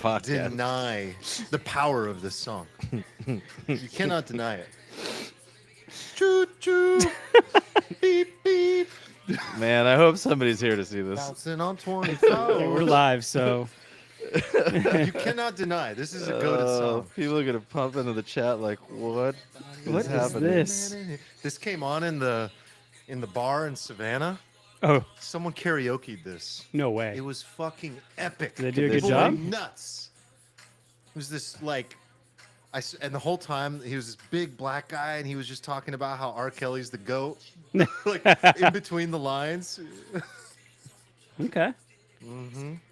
podcast. deny the power of this song. You cannot deny it. Choo choo, beep beep. Man, I hope somebody's here to see this. Bouncing on 24. We're live, so You cannot deny this is a goated song. People are gonna pump into the chat like, what what is is happening? this? This came on in the bar in Savannah. Oh, Someone karaoke'd this. no way. It was fucking epic. Did they do a good People job? went nuts. It was this like, and the whole time he was this big black guy, and he was just talking about how R. Kelly's the goat, like in between the lines. Okay.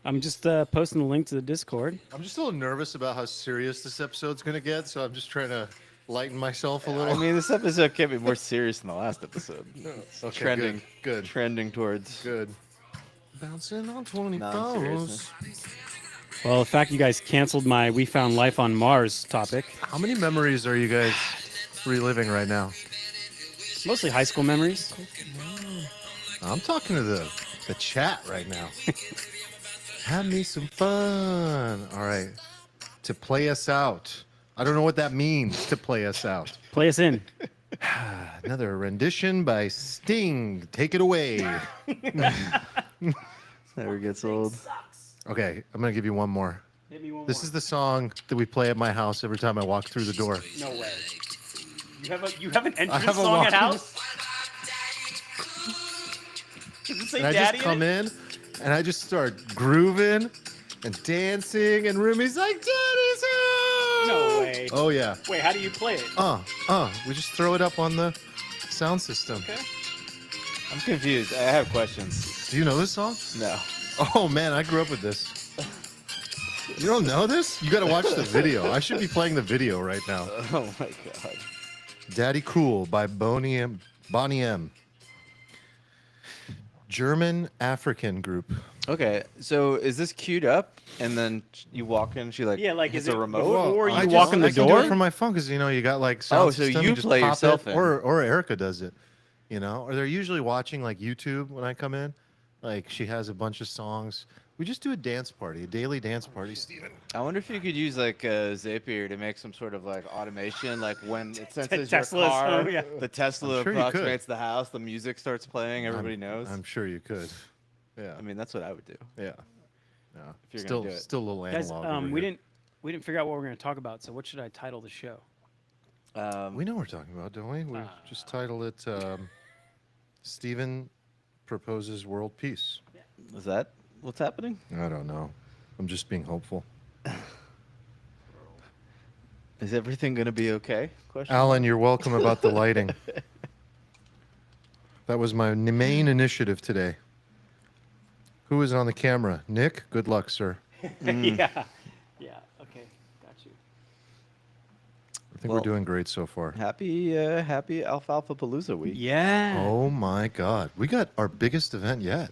I'm just posting the link to the Discord. I'm just a little nervous about how serious this episode's gonna get, so I'm just trying to lighten myself a little. I mean, this episode can't be more serious than the last episode. It's Okay, trending, good. trending towards. Good. Bouncing on 20 Non-seriousness. phones. Well, the fact you guys canceled my "We Found Life on Mars" topic, How many memories are you guys reliving right now? mostly high school memories. I'm talking to the chat right now. Have me some fun. All right. To play us out. I don't know what that means, to play us out. Play us in. Another rendition by Sting. Take it away. Never gets old. Okay, I'm going to give you one more. Hit me one This is the song that we play at my house every time I walk through the door. No way. You have an entrance have a song at walk- house? Does it say And I Daddy just come in? in and I just start grooving and dancing, and Rumi's like, Daddy's home! No way. Oh, yeah. Wait, how do you play it? We just throw it up on the sound system. Okay. I'm confused. I have questions. Do you know this song? No. Oh, man, I grew up with this. You don't know this? You got to watch the video. I should be playing the video right now. Oh my god. Daddy Cool by Bonnie M. German African group. Okay, so is this queued up, and then you walk in, she like Yeah, like, hits is a it remote? before you I walk in the I can do door? it from my phone because you got like sound Oh, so system, you just play pop yourself it, in. or Erica does it, or they're usually watching like YouTube when I come in. Like she has a bunch of songs. We just do a dance party, a daily dance party, Steven. I wonder if you could use like Zapier to make some sort of like automation, like when it senses your Tesla's, car, oh, yeah. the Tesla I'm sure you could. approximates the house, the music starts playing, everybody knows. I'm sure you could. Yeah. I mean, that's what I would do. Yeah. Yeah. If you're Still, gonna do it. still a little Guys, analog. over we here. didn't figure out what we're going to talk about. So what should I title the show? We know what we're talking about, don't we? We just title it Steven Proposes World Peace. Is that what's happening? I don't know. I'm just being hopeful. Is everything gonna be okay? Question. Alan, you're welcome about the lighting. That was my main initiative today. Who is on the camera? Nick? Good luck, sir. Yeah. Yeah. Okay. Got you. I think Well- we're doing great so far. Happy Alfalfa Palooza week. Yeah. Oh my God. We got our biggest event yet.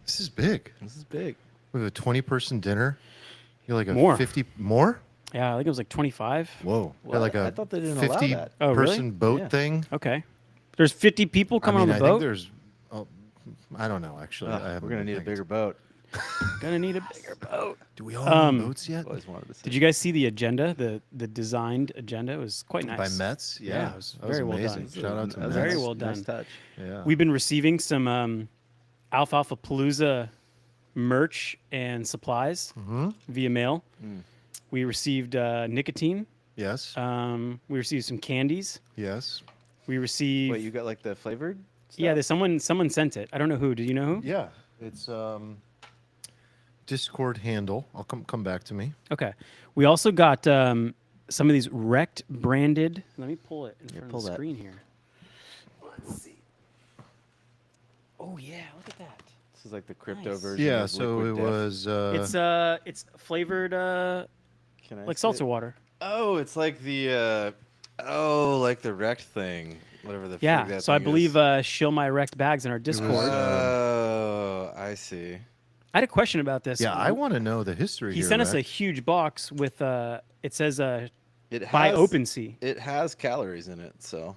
This is big. This is big. We have a 20-person dinner. You're like a More. 50 more? Yeah. I think it was like 25. Whoa. What? Like a I thought they didn't allow that. Oh, really? person boat Yeah. thing. Okay. There's 50 people coming on the I boat. think there's. Oh, I don't know actually. I haven't We're gonna been need a paying bigger boat. Gonna need a bigger boat. Do we all own boats yet? Always wanted to see. Did you guys see the agenda? The designed agenda. It was quite nice. By Mets? Yeah, it was very well amazing. done. Shout out to That was Mets. a Very nice- well nice done. touch. Yeah. We've been receiving some Alfalfa Palooza merch and supplies via mail. We received nicotine. Yes. We received some candies. Yes. We received. Wait, you got like the flavored? yeah, stuff? there's someone sent it. I don't know who. Do you know who? Yeah. It's Discord handle. I'll come back to me. Okay. We also got some of these Wrecked branded. Let me pull it in front pull of the that. screen here. Let's see. Oh yeah, look at that. This is like the crypto Nice. version. Yeah. of So Liquid it Death. was. It's flavored Can I like see seltzer it? water. Oh, it's like the like the wrecked thing, whatever the. frig Yeah. that So I thing believe is. Shill My Wrecked bags in our Discord. Oh, I see. I had a question about this. Yeah, I want to know the history. He here, sent us a Rex. huge box with it says It by has OpenSea. It has calories in it, so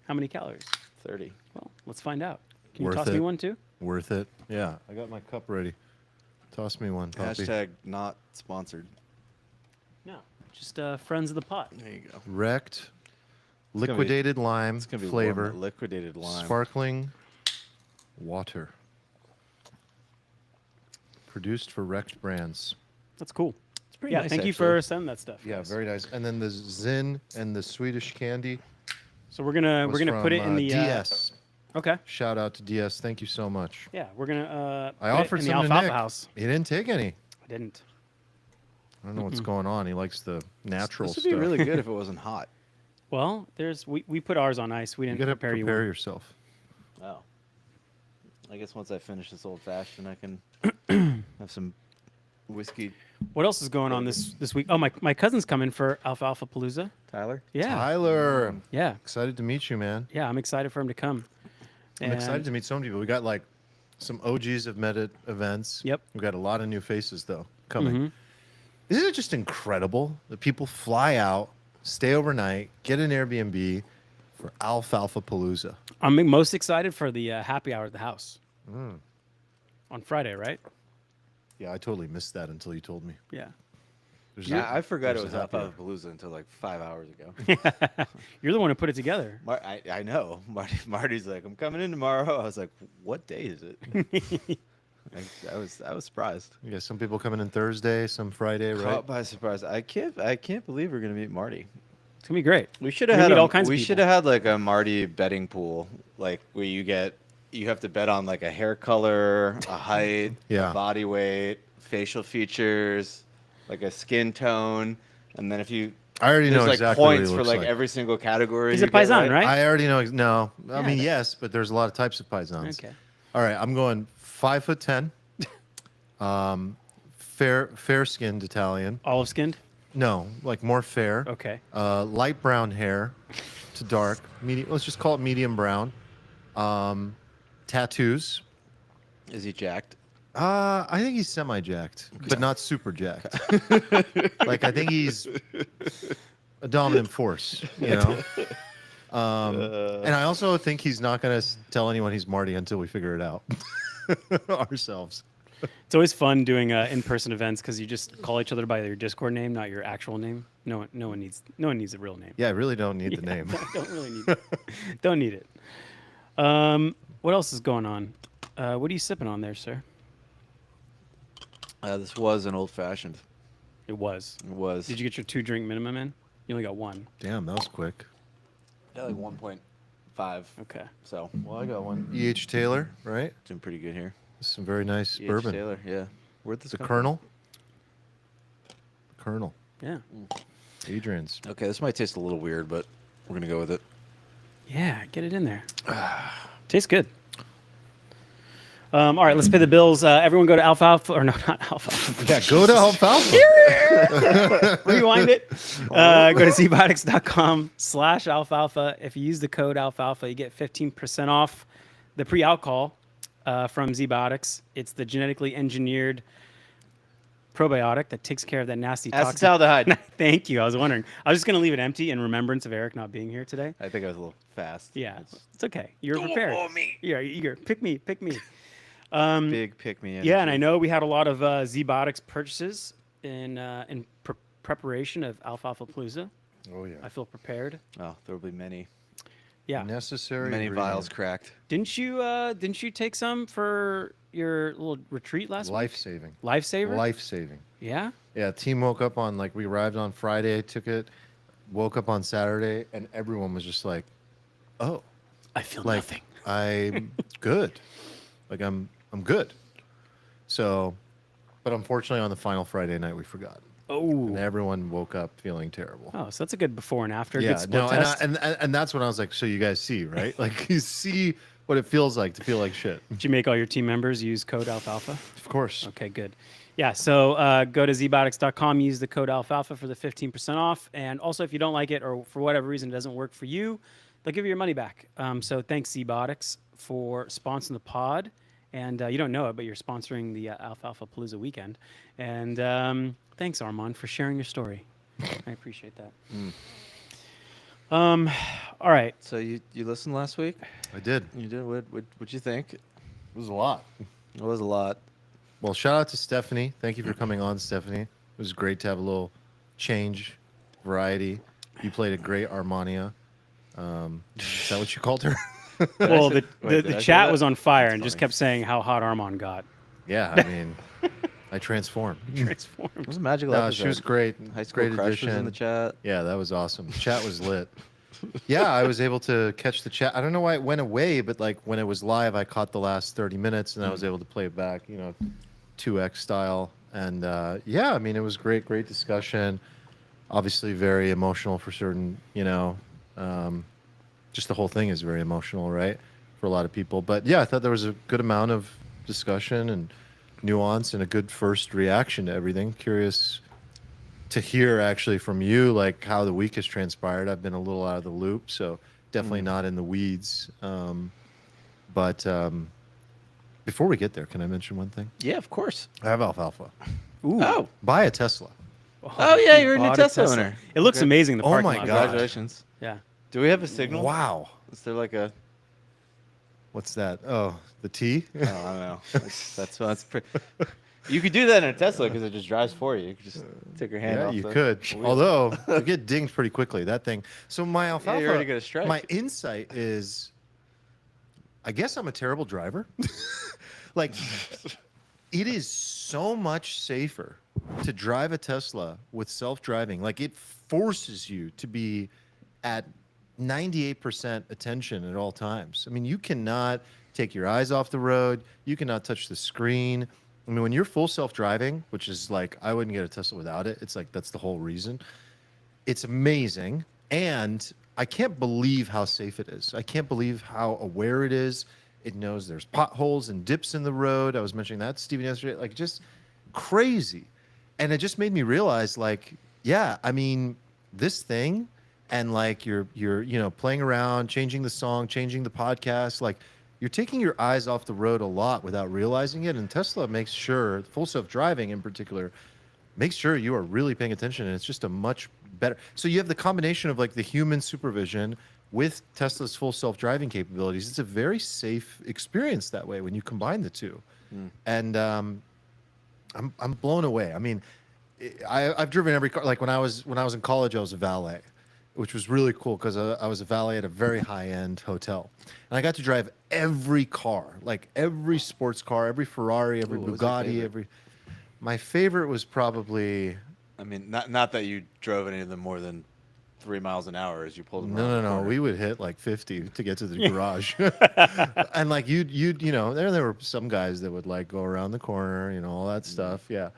How many calories? 30. Well, let's find out. Can you Worth toss me it. one too? Worth it. Yeah. I got my cup ready. Toss me one, Poppy. Hashtag not sponsored. No, just friends of the pot. There you go. Wrecked, gonna be- liquidated lime It's gonna be flavor, warm, liquidated lime. sparkling water. Produced for Wrecked Brands. That's cool. It's pretty Yeah, nice, thank you actually. for sending that stuff. Yeah, guys. very nice. And then the Zin and the Swedish candy. So we're gonna was put it from, in the DS. Okay. Shout out to DS. Thank you so much. Yeah, we're gonna. I put it offered in the some to Alfalfa Nick. house. He didn't take any. I didn't. I don't know what's going on. He likes the natural This would stuff. be really good if it wasn't hot. Well, we put ours on ice. We You didn't gotta prepare you. prepare one. yourself. Oh. I guess once I finish this old fashioned, I can have some whiskey. What else is going on this week? Oh, my cousin's coming for Alfalfa Palooza. Tyler? Yeah. Tyler, Yeah. excited to meet you, man. Yeah, I'm excited for him to come. I'm excited And- to meet some people. We got like some OGs have met at events. Yep. We got a lot of new faces though coming. Mhm. Isn't it just incredible that people fly out, stay overnight, get an Airbnb for Alfalfa Palooza? I'm most excited for the happy hour at the house Mm. on Friday, right? Yeah, I totally missed that until you told me. Yeah. There's Yeah, a- I forgot it there's was a happy hour. Alfalfa Palooza until like 5 hours ago. You're the one who put it together. I know. Marty's like, I'm coming in tomorrow. I was like, what day is it? I was surprised. Yeah, some people coming in Thursday, some Friday, right? Caught by surprise. I can't believe we're gonna meet Marty. It's gonna be great. We should have We had meet all kinds of we people. should have had like a Marty betting pool, like where you have to bet on like a hair color, a height, Yeah. a body weight, facial features, like a skin tone, and then if you I already there's know like exactly what he points for looks like like. every single category. He's you a get paisan, right? I already know. No, I Yeah, mean that- yes, but there's a lot of types of paisans. Okay. All right, I'm going 5'10", fair skinned Italian. Olive skinned. No, like more fair. Okay. Light brown hair to dark. Medium. Let's just call it medium brown. Tattoos. Is he jacked? I think he's semi-jacked, but not super jacked. Like I think he's a dominant force, you know. And I also think he's not going to tell anyone he's Marty until we figure it out ourselves. It's always fun doing in-person events because you just call each other by your Discord name, not your actual name. No one needs a real name. Yeah, I really don't need the name. Don't really need it. Don't need it. What else is going on? What are you sipping on there, sir? This was an old fashioned. It was. It was. Did you get your 2-drink minimum in? You only got one. Damn, that was quick. Yeah, like 1.5. Okay. So Well, I got one. E.H. Taylor, right? doing pretty good here. Some very nice E.H. bourbon. Taylor, yeah. Where'd this The come from? Colonel. Colonel. Yeah. Adrian's. Okay, this might taste a little weird, but we're gonna go with it. Yeah, get it in there. Tastes good. All right, let's pay the bills. Everyone go to Alfalfa, or no, not Alfalfa. Yeah, go to Alfalfa. Rewind it. Go to ZBiotics.com/alfalfa. If you use the code alfalfa, you get 15% off the pre-alcohol from ZBiotics. It's the genetically engineered probiotic that takes care of that nasty toxic. Acetaldehyde. Thank you. I was wondering. I was just going to leave it empty in remembrance of Eric not being here today. I think I was a little fast. Yeah, it's okay. You're Don't prepared. bore me. You're eager. Pick me. Big pick me. Yeah, and I know we had a lot of ZBiotics purchases in preparation of Alfalfa Palooza. Oh yeah. I feel prepared. Oh, there will be many Yeah. Necessary. vials ingredient. cracked. Didn't you take some for your little retreat last week? Life-saving. Lifesaver? Life-saving. Yeah. Yeah, team woke up on we arrived on Friday, took it, woke up on Saturday, and everyone was just like, "Oh, I feel like nothing. I'm good, like I'm good." So, but unfortunately, on the final Friday night, we forgot, and Oh. everyone woke up feeling terrible. Oh, so that's a good before and after. Yeah, Good split no, test. and that's when I was like, "So you guys see, right? Like you see what it feels like to feel like shit." Did you make all your team members use code alfalfa? Of course. Okay, good. Yeah, so go to zbiotics.com, use the code alfalfa for the 15% off. And also, if you don't like it or for whatever reason it doesn't work for you, they'll give you your money back. So thanks, ZBiotics, for sponsoring the pod. And you don't know it, but you're sponsoring the Alfalfa Palooza weekend. And thanks, Armand, for sharing your story. I appreciate that. All right. So you listened last week? I did. You did. What'd you think? It was a lot. It was a lot. Well, shout out to Stephanie. Thank you for coming on, Stephanie. It was great to have a little change, variety. You played a great Armania. Is that what you called her? Well, say- wait, did the I say chat that? was on fire That's and just funny. kept saying how hot Armand got. Yeah, I mean, I transformed. It Transformed. was a magical No, episode. she was great. High school Great crush was in addition. the chat. Yeah, that was awesome. Chat was lit. Yeah, I was able to catch the chat. I don't know why it went away, but like when it was live, I caught the last 30 minutes and I was able to play it back, 2x style. And yeah, I mean, it was great discussion. Obviously, very emotional for certain, just the whole thing is very emotional, right? For a lot of people. But yeah, I thought there was a good amount of discussion and nuance and a good first reaction to everything. Curious to hear actually from you, like how the week has transpired. I've been a little out of the loop, so definitely not in the weeds. But before we get there, can I mention one thing? Yeah, of course. I have Alfalfa. Ooh. Oh, Buy a Tesla. Oh, yeah, you're a new Bought Tesla owner. It looks Okay. amazing. The Oh parking my lot. God. congratulations. Yeah. Do we have a signal? Wow. Is there like a? What's that? Oh, the T? Oh, I don't know. That's pretty. You could do that in a Tesla because it just drives for you. You could just take your hand Yeah, off. you the could. wheel. Although you get dinged pretty quickly. That thing. So my Alfalfa. you already got a strike. My insight is, I guess I'm a terrible driver. Like, it is so much safer to drive a Tesla with self-driving. Like, it forces you to be at 98% attention at all times. I mean, you cannot take your eyes off the road. You cannot touch the screen. I mean, when you're full self-driving, which is like, I wouldn't get a Tesla without it. It's like, that's the whole reason. It's amazing. And I can't believe how safe it is. I can't believe how aware it is. It knows there's potholes and dips in the road. I was mentioning that to Steven yesterday. Like, just crazy. And it just made me realize, like, yeah, I mean, this thing, and like you're playing around, changing the song, changing the podcast, like you're taking your eyes off the road a lot without realizing it. And Tesla makes sure, full self-driving in particular, makes sure you are really paying attention, and it's just a much better. So you have the combination of like the human supervision with Tesla's full self-driving capabilities. It's a very safe experience that way when you combine the two. And I'm blown away. I mean, I've driven every car. Like when I was in college, I was a valet, which was really cool because I was a valet at a very high-end hotel, and I got to drive every car, like every sports car, every Ferrari, every Ooh, what was your Bugatti, favorite? My favorite was probably I mean, not that you drove any of them more than 3 miles an hour as you pulled them around the no. corner. We would hit like 50 to get to the garage, and like you'd there were some guys that would like go around the corner, all that stuff. Yeah.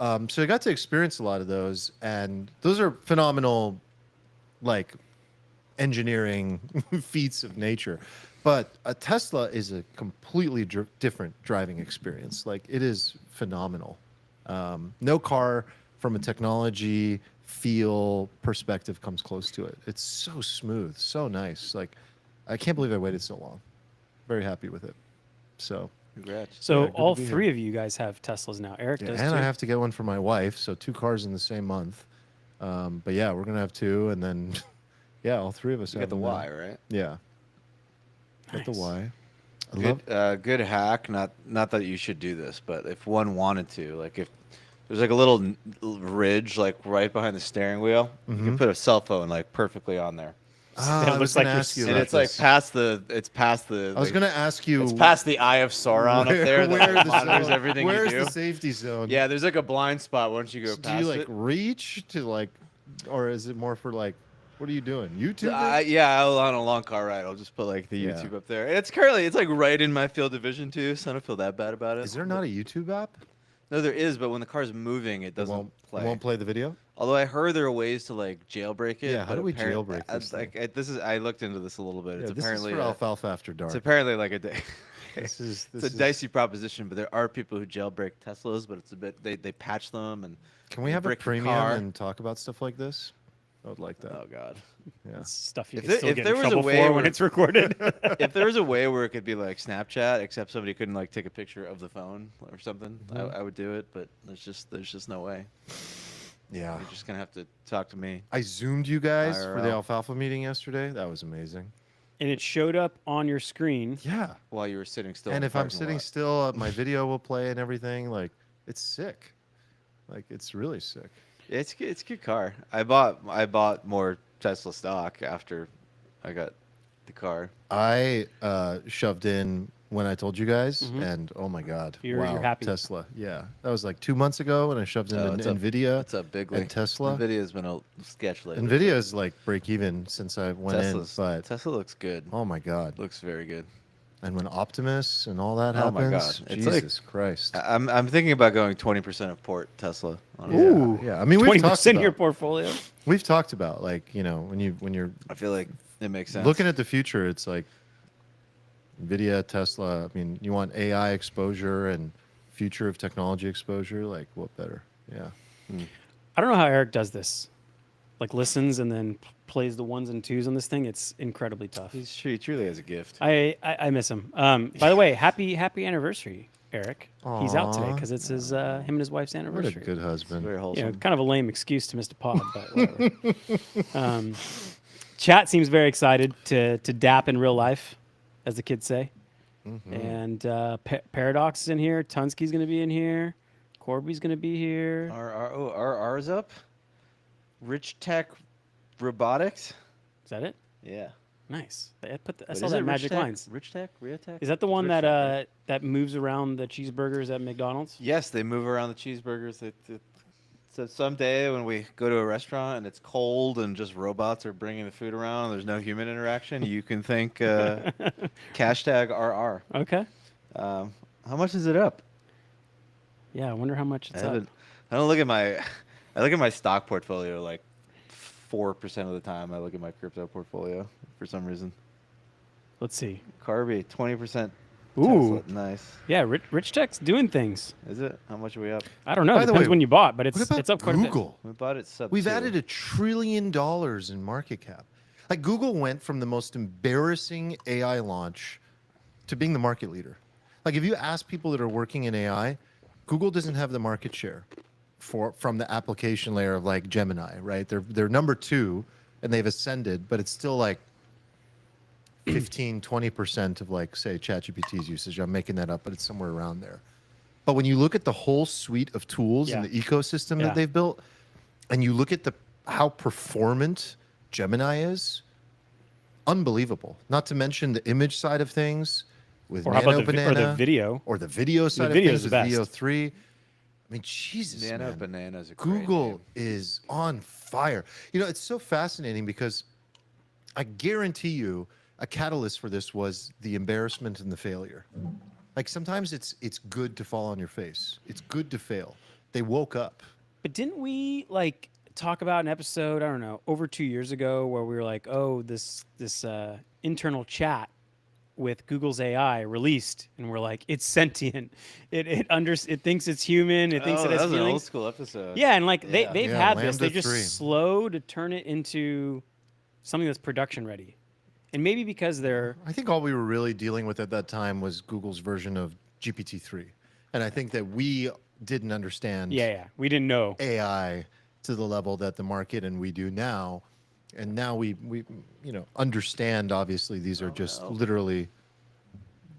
So I got to experience a lot of those, and those are phenomenal, like engineering feats of nature. But a Tesla is a completely different driving experience. Like, it is phenomenal. No car from a technology feel perspective comes close to it. It's so smooth, so nice. Like, I can't believe I waited so long. Very happy with it. So, Congrats. So Yeah, good to all be here. three of you guys have Teslas now. Eric yeah, does and too. I have to get one for my wife. So 2 cars in the same month. But yeah, we're gonna have 2, and then yeah, all 3 of us You have got the them now. Y, right? Yeah. Got the Nice. Y. I love. Good hack. Not that you should do this, but if one wanted to, like if there's like a little ridge like right behind the steering wheel, you can put a cell phone like perfectly on there, Ah, It I looks was like gonna you're ask you s- and about it's like this. past the. It's past the. I was like, gonna ask you. It's past the eye of Sauron up there that where like, the monitors zone- everything Where's you do. the safety zone? Yeah, there's like a blind spot once you go Do past you like it. reach to like, or is it more for like, what are you doing? YouTube? Yeah, on a long car ride, I'll just put like the Yeah. YouTube up there. And it's like right in my field of vision too, so I don't feel that bad about it. Is there not a YouTube app? No, there is, but when the car's moving, it doesn't play. It won't play the video. Although I heard there are ways to like jailbreak it. Yeah, how but do we apparent- jailbreak I- this like, thing? I looked into this a little bit. It's Yeah, this is apparently for Alfalfa After it's Dark. apparently like a This is it's a dicey proposition, but there are people who jailbreak Teslas, but it's a bit they patch them and Can we have a brick the premium car. and talk about stuff like this? I would like that. oh god. Yeah. It's stuff you If can there- still if get there in was a trouble way for when where- it's recorded. If there was a way where it could be like Snapchat, except somebody couldn't like take a picture of the phone or something, I would do it. But there's just no way. Yeah. You're just gonna have to talk to me. I zoomed you guys for the IRL. Alfalfa meeting yesterday. That was amazing. And it showed up on your screen. Yeah. While you were sitting still. in And the if I'm parking sitting lot. still, my video will play and everything. Like, it's sick. Like, it's really sick. It's good. It's a good car. I bought more Tesla stock after I got the car. I shoved in when I told you guys, Mhm. and oh my god, You're wow, happy. Tesla. Yeah, that was like 2 months ago when I shoved in What's up? Nvidia What's up, Bigley? and Tesla. Nvidia's been a sketch lately. Nvidia is like break even since I went in, but Tesla looks good. oh my god. Looks very good. And when Optimus and all that Oh my happens, God. It's like- Jesus Christ. I'm thinking about going 20% of port Tesla. Honestly. Yeah, Ooh, yeah. I mean, we've talked 20% of your about, portfolio. we've talked about like, you know, when you're I feel like it makes sense. looking at the future, it's like Nvidia, Tesla. I mean, you want AI exposure and future of technology exposure. Like, what better? Yeah. I don't know how Eric does this. Like listens and then plays the ones and twos on this thing. It's incredibly tough. he truly has a gift. I miss him. By the way, happy anniversary, Eric. He's out today Aw. because it's his him and his wife's What a anniversary. good It's husband. very You know, wholesome. kind of a lame excuse to miss the pod, but whatever. Chat seems very excited to dap in real life, as the kids say. And Paradox is in here. Tunsky's going to be in here. Corby's going to be here. Are ours up? Rich Tech Robotics? Is that it? Yeah. Nice. I Wait, saw is that it magic Rich Tech? lines. Rich Tech? Rio Tech? Is that the one Rich Tech, right? that moves around the cheeseburgers at McDonald's? Yes, they move around the cheeseburgers. So someday when we go to a restaurant and it's cold and just robots are bringing the food around, and there's no human interaction, you can think hashtag RR. Okay. How much is it up? Yeah, I wonder how much it's up. I don't look at my. I look at my stock portfolio like 4% of the time. I look at my crypto portfolio for some reason. Let's see. Carby 20%. Ooh. Tesla. Nice. Yeah, Rich Tech's doing things. Is it? How much are we up? I don't know. By the Depends way, when you bought, but What it's about up quite a bit. Google? We bought it sub. We've 2. added $1 trillion in market cap. Like Google went from the most embarrassing AI launch to being the market leader. Like if you ask people that are working in AI, Google doesn't have the market share from the application layer of like Gemini, right? They're number 2 and they've ascended, but it's still like 15-20% of like say ChatGPT's usage. I'm making that up, but it's somewhere around there. But when you look at the whole suite of tools and Yeah. the ecosystem Yeah. that they've built, and you look at how performant Gemini is, unbelievable. Not to mention the image side of things with Or how about Nano or the Banana, video? or the video side of video things is with the best. Veo 3. I mean, Jesus, Nano man. Bananas. A great Google name. is on fire. You know, it's so fascinating because I guarantee you a catalyst for this was the embarrassment and the failure. Like sometimes it's good to fall on your face. It's good to fail. They woke up. But didn't we like talk about an episode, I don't know, over 2 years ago where we were like, oh, this internal chat with Google's AI released, and we're like, it's sentient. It thinks it's human. It thinks it that has was an old feelings. school episode. Yeah, and like Yeah. they've Yeah, had this. They're Lambda just 3. slow to turn it into something that's production ready. And maybe because they're I think all we were really dealing with at that time was Google's version of GPT-3. And I think that we didn't understand we didn't know. AI to the level that the market and we do now. And now we understand, obviously, these are just no. literally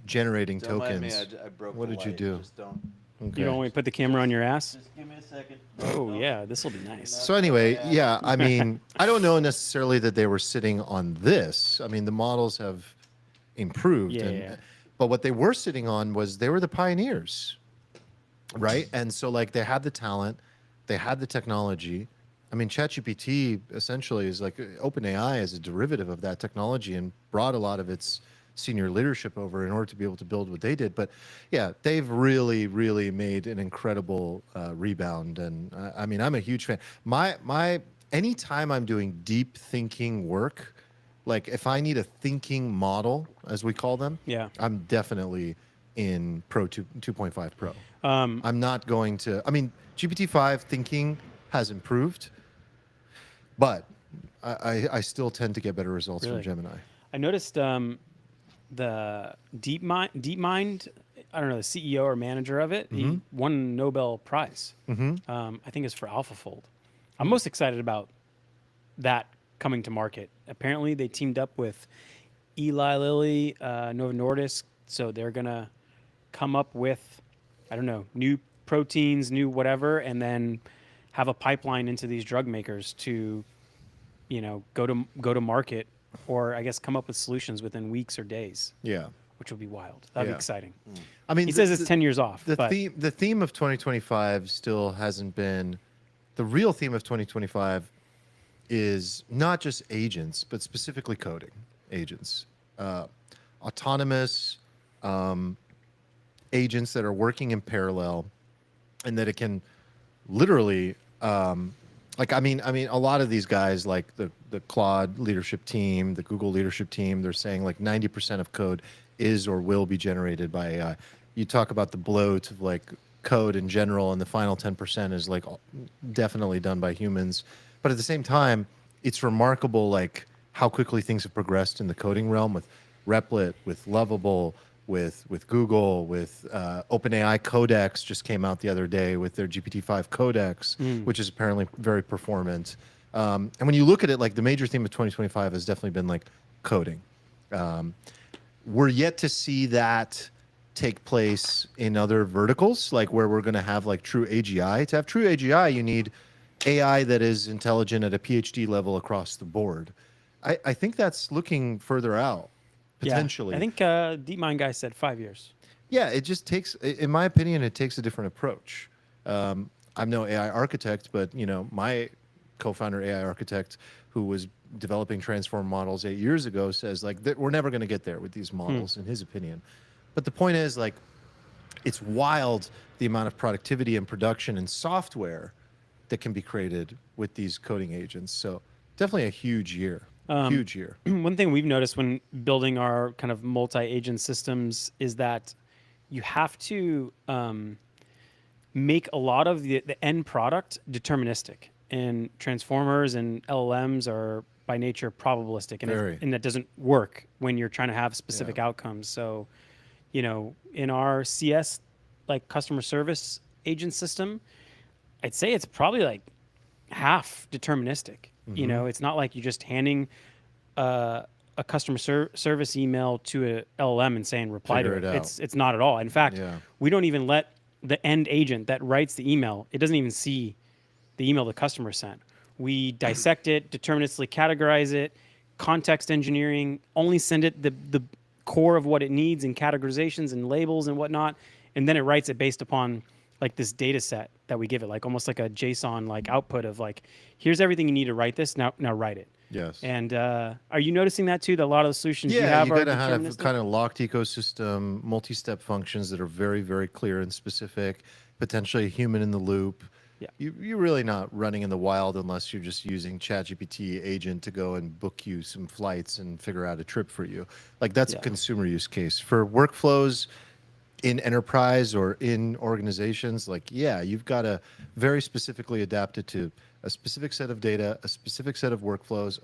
generating Don't mind me, tokens. I broke What the did you light. do? Just don't. Okay. You don't want me to put the camera on your ass? Just give me a second. Oh yeah, this will be nice. So anyway, yeah, I mean, I don't know necessarily that they were sitting on this. I mean, the models have improved, Yeah. but what they were sitting on was they were the pioneers, right? And so like they had the talent, they had the technology. I mean, ChatGPT essentially is like OpenAI is a derivative of that technology and brought a lot of its senior leadership over in order to be able to build what they did. But yeah, they've really, really made an incredible rebound. And I mean, I'm a huge fan. Anytime I'm doing deep thinking work, like if I need a thinking model, as we call them, Yeah. I'm definitely in Pro 2.5 Pro. Um, I'm not going to. I mean, GPT-5 thinking has improved, but I still tend to get better results Really? from Gemini. I noticed the DeepMind, I don't know, the CEO or manager of it, he won a Nobel Prize. I think it's for AlphaFold. I'm most excited about that coming to market. Apparently, they teamed up with Eli Lilly, Novo Nordisk, so they're gonna come up with, I don't know, new proteins, new whatever, and then have a pipeline into these drug makers to, go to market, or I guess come up with solutions within weeks or days, Yeah. which would be wild. That'd be Yeah. exciting. I mean, He says it's 10 years off, The but theme of 2025 still hasn't been. The real theme of 2025 is not just agents, but specifically coding agents, autonomous agents that are working in parallel, and that it can literally, a lot of these guys, like the Claude leadership team, the Google leadership team, they're saying like 90% of code is or will be generated by AI. You talk about the bloat of like code in general, and the final 10% is like definitely done by humans. But at the same time, it's remarkable like how quickly things have progressed in the coding realm with Replit, with Lovable, with Google, with OpenAI Codex just came out the other day with their GPT-5 Codex, which is apparently very performant. And when you look at it, like the major theme of 2025 has definitely been like coding. We're yet to see that take place in other verticals, like where we're going to have like true AGI. To have true AGI, you need AI that is intelligent at a PhD level across the board. I think that's looking further out, potentially. Yeah, I think DeepMind guy said 5 years. Yeah, it just takes, in my opinion, it takes a different approach. I'm no AI architect, but my co-founder, AI architect, who was developing transform models 8 years ago, says like that we're never going to get there with these models, in his opinion. But the point is, like, it's wild the amount of productivity and production and software that can be created with these coding agents. So definitely a huge year. Huge year. One thing we've noticed when building our kind of multi-agent systems is that you have to make a lot of the end product deterministic. And transformers and LLMs are by nature probabilistic, and that doesn't work when you're trying to have specific outcomes. So, in our CS, like customer service agent system, I'd say it's probably like half deterministic. It's not like you're just handing a customer service email to a LLM and saying reply Figure to it it. out. It's not at all. In fact, we don't even let the end agent that writes the email, it doesn't even see the email the customer sent. We dissect it, deterministically categorize it, context engineering, only send it the core of what it needs in categorizations and labels and whatnot, and then it writes it based upon like this data set that we give it, like almost like a JSON like output of like, here's everything you need to write this, now write it. Yes. And are you noticing that too, that a lot of the solutions you Yeah, have you are got to have deterministic? kind of locked ecosystem, multi-step functions that are very, very clear and specific, potentially a human in the loop. Yeah. You're really not running in the wild unless you're just using ChatGPT agent to go and book you some flights and figure out a trip for you. Like that's a consumer use case. For workflows in enterprise or in organizations, like, you've got to very specifically adapt it to a specific set of data, a specific set of workflows,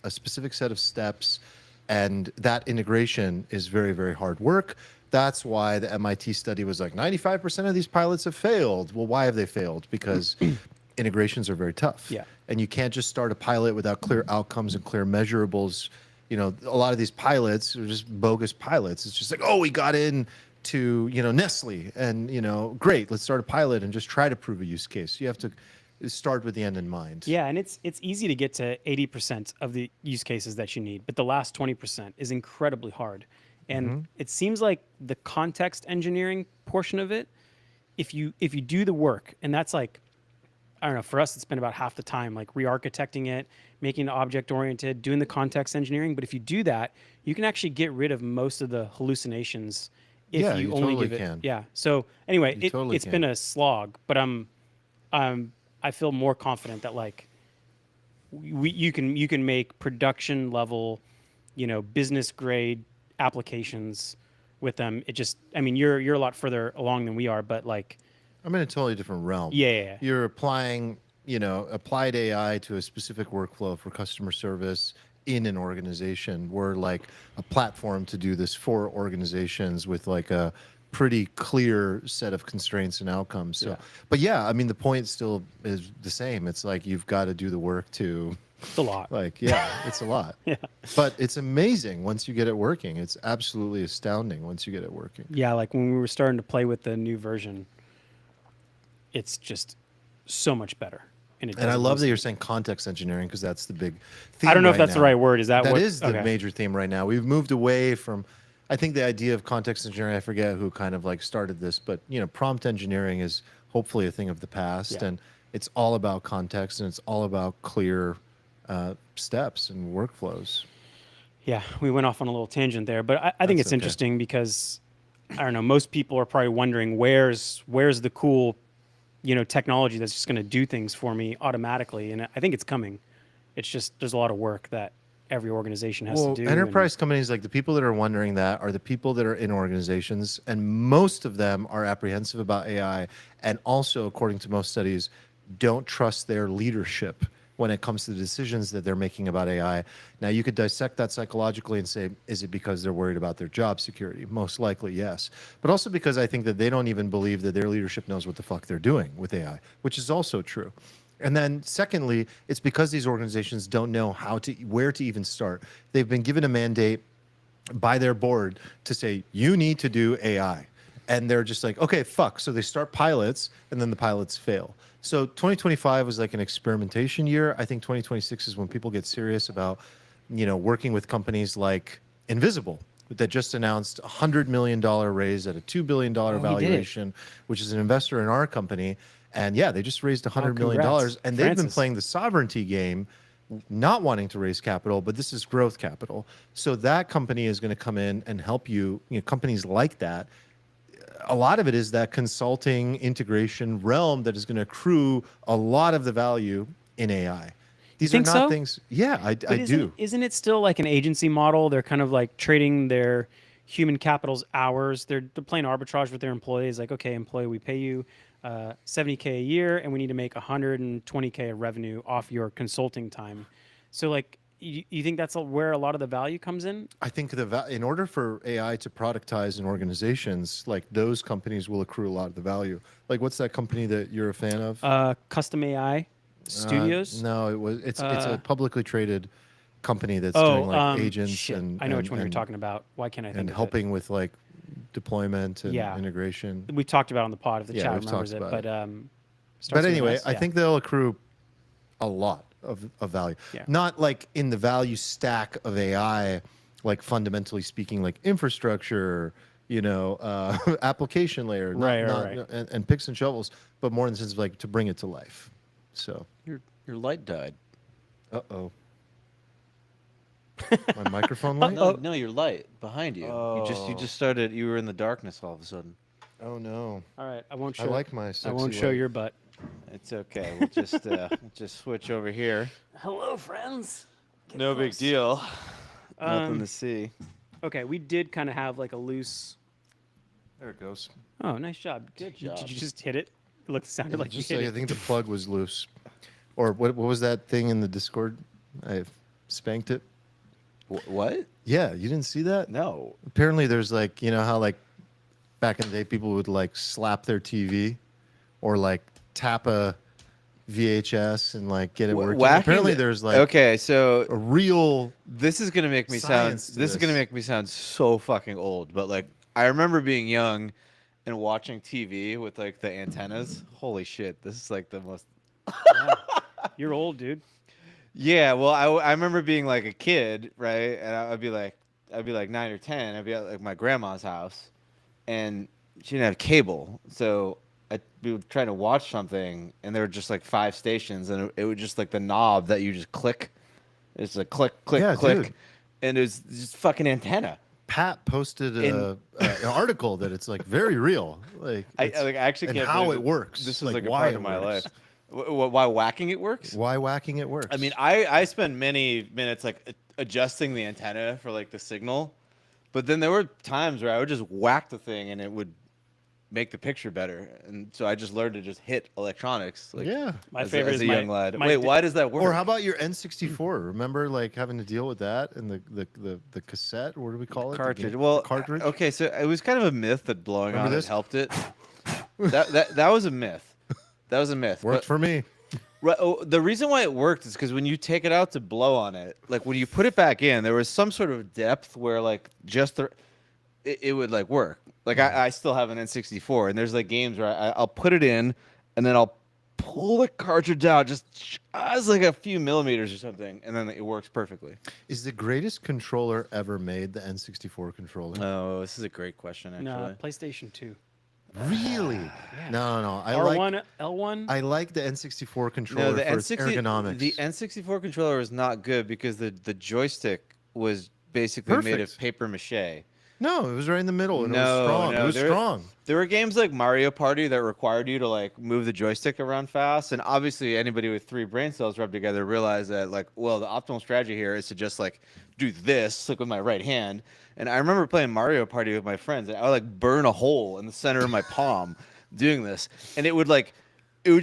a specific set of steps. And that integration is very, very hard work. That's why the MIT study was like 95% of these pilots have failed. Well, why have they failed? Because integrations are very tough. Yeah. And you can't just start a pilot without clear outcomes and clear measurables. A lot of these pilots are just bogus pilots. It's just like, oh, we got in to, Nestle and, great, let's start a pilot and just try to prove a use case. You have to start with the end in mind. Yeah, and it's easy to get to 80% of the use cases that you need, but the last 20% is incredibly hard. And it seems like the context engineering portion of it, if you do the work, and that's like, I don't know, for us, it's been about half the time, like re-architecting it, making it object-oriented, doing the context engineering. But if you do that, you can actually get rid of most of the hallucinations if you only totally give it. can. Yeah. So anyway, totally it's can. been a slog, but I feel more confident that like you can make production level, business grade applications with them. It just, I mean, you're a lot further along than we are, but like, I'm in a totally different realm. Yeah. You're applying, applied AI to a specific workflow for customer service in an organization. We're like a platform to do this for organizations with like a pretty clear set of constraints and outcomes. So, but I mean, the point still is the same. It's like you've got to do the work to. It's a lot. Like, it's a lot. Yeah. But it's amazing once you get it working. It's absolutely astounding once you get it working. Yeah, like when we were starting to play with the new version, it's just so much better. and it And I does love most that of you're it. saying context engineering because that's the big theme. I don't know if right that's the now. right word. Is that That what? is the okay. major theme right now. We've moved away from, I think the idea of context engineering, I forget who kind of like started this, but prompt engineering is hopefully a thing of the past. Yeah. And it's all about context and it's all about clear steps and workflows. Yeah, we went off on a little tangent there, but I think That's it's okay. interesting because I don't know. Most people are probably wondering where's the cool, technology that's just going to do things for me automatically, and I think it's coming. It's just there's a lot of work that every organization has to do. Enterprise companies, like the people that are wondering that are the people that are in organizations, and most of them are apprehensive about AI, and also, according to most studies, don't trust their leadership when it comes to the decisions that they're making about AI. Now, you could dissect that psychologically and say, is it because they're worried about their job security? Most likely, yes. But also because I think that they don't even believe that their leadership knows what the fuck they're doing with AI, which is also true. And then secondly, it's because these organizations don't know where to even start. They've been given a mandate by their board to say, you need to do AI. And they're just like, okay, fuck. So they start pilots and then the pilots fail. So 2025 was like an experimentation year. I think 2026 is when people get serious about, working with companies like Invisible that just announced a $100 million raise at a $2 billion valuation, which is an investor in our company. And yeah, they just raised $100 million. congrats. And they've been Francis. playing the sovereignty game, not wanting to raise capital, but this is growth capital. So that company is going to come in and help you, companies like that. A lot of it is that consulting integration realm that is going to accrue a lot of the value in AI. These are think not so? things. Yeah, I But do. Isn't it still like an agency model? They're kind of like trading their human capital's hours. They're playing arbitrage with their employees. Like, okay, employee, we pay you $70K a year, and we need to make $120K of revenue off your consulting time. So, like, you think that's where a lot of the value comes in? I think in order for AI to productize in organizations, like those companies will accrue a lot of the value. Like, what's that company that you're a fan of? Custom AI Studios. No, it's a publicly traded company that's Oh, doing like agents shit. and I know which one you're and- talking about. Why can't I think and of helping with like deployment and Yeah. integration. it? We've talked about it on the pod if the Yeah, chat we've remembers talked it. about But starts But with an anyway, S, I yeah. think they'll accrue a lot of value. Yeah. Not like in the value stack of AI, like fundamentally speaking, like infrastructure, application layer, Right. and picks and shovels, but more in the sense of like to bring it to life. So, Your light died. uh-oh. My microphone light? No, your light behind you. You Oh. just started. You were in the darkness all of a sudden. Oh no. All right, I won't I show. like my I sexy won't show light. your butt. It's okay. We'll just switch over here. Hello, friends. No big deal. Nothing Um, to see. Okay, we did kind of have like a loose. There it goes. Oh, nice job. Good Did job. you just hit it? It sounded like you Just hit like, I it. think the plug was loose. Or what was that thing in the Discord? I spanked it. What? Yeah, you didn't see that? No. Apparently there's like, how like back in the day people would like slap their TV or like tap a VHS and like get it working. Whacking Apparently the- there's like Okay, so a real this is gonna make me sound. science to This is gonna this. make me sound so fucking old. But like, I remember being young and watching TV with like the antennas. Holy shit! This is like the most. Yeah. You're old, dude. Yeah, well, I remember being like a kid, right? And I'd be like 9 or 10. I'd be at like my grandma's house, and she didn't have cable, so I'd be trying to watch something, and there were just like 5 stations, and it was just like the knob that you just click. It's like click, click, Yeah, click, dude. and it was just fucking antenna. Pat posted an article that it's like very real. Like I it's- actually and can't how believe it that works. This is like like a why part it of my works. life. Why whacking it works? Why whacking it works. I mean, I spend many minutes like adjusting the antenna for like the signal, but then there were times where I would just whack the thing and it would make the picture better, and so I just learned to just hit electronics. Like, yeah. My as, favorite as is a my, young lad. my Wait, di- why does that work? Or how about your N64? Remember, like having to deal with that and the cassette, or what do we call it? The cartridge? game- Well, the cartridge. Okay, so it was kind of a myth that blowing Remember on this? it helped it. that was a myth. That was a myth. Worked but- for me. Right, the reason why it worked is because when you take it out to blow on it, like when you put it back in, there was some sort of depth where like just it would like work. Like I still have an N64, and there's like games where I'll put it in, and then I'll pull the cartridge out just like a few millimeters or something, and then it works perfectly. Is the greatest controller ever made the N64 controller? Oh, this is a great question, actually. No, PlayStation 2. Really? Yeah. No. R1, L1. I like the N64 controller for its ergonomics. The N64 controller was not good because the joystick was basically made of Perfect. paper mache. No, it was right in the middle, and it was No, strong. no, It was strong. There were games like Mario Party that required you to like move the joystick around fast, and obviously anybody with 3 brain cells rubbed together realized that like, well, the optimal strategy here is to just like do this like with my right hand. And I remember playing Mario Party with my friends, and I would like burn a hole in the center of my palm doing this, and it would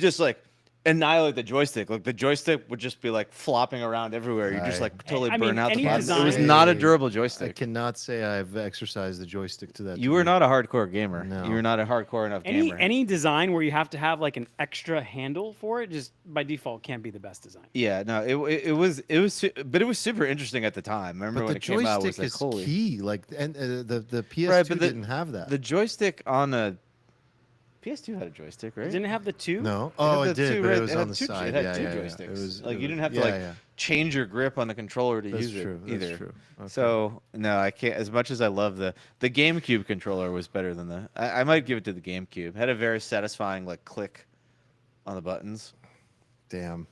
just like annihilate the joystick. Like the joystick would just be like flopping around everywhere. You just like totally I burn mean, out the any palm. It was design- not a durable I joystick. cannot say I've exercised the joystick to that. You were not a hardcore gamer. No. You were not a hardcore enough gamer. Any design where you have to have like an extra handle for it, just by default can't be the best design. Yeah, no, it was, but it was super interesting at the time. I remember But when the it came out, it was joystick like, is holy. key. Like, and the PS2 Right, but didn't have that. The joystick on a PS2 had a joystick, right? Didn't it have the 2? No. It Oh, had it the did, two but red- it was had on the two- side. It had Yeah, two yeah, yeah. joysticks. It was Like you didn't have to yeah, like yeah. change your grip on the controller to That's use true. it either. That's true. Okay. So no, I can't. As much as I love the GameCube controller was better than the. I might give it to the GameCube. Had a very satisfying like click on the buttons. Damn.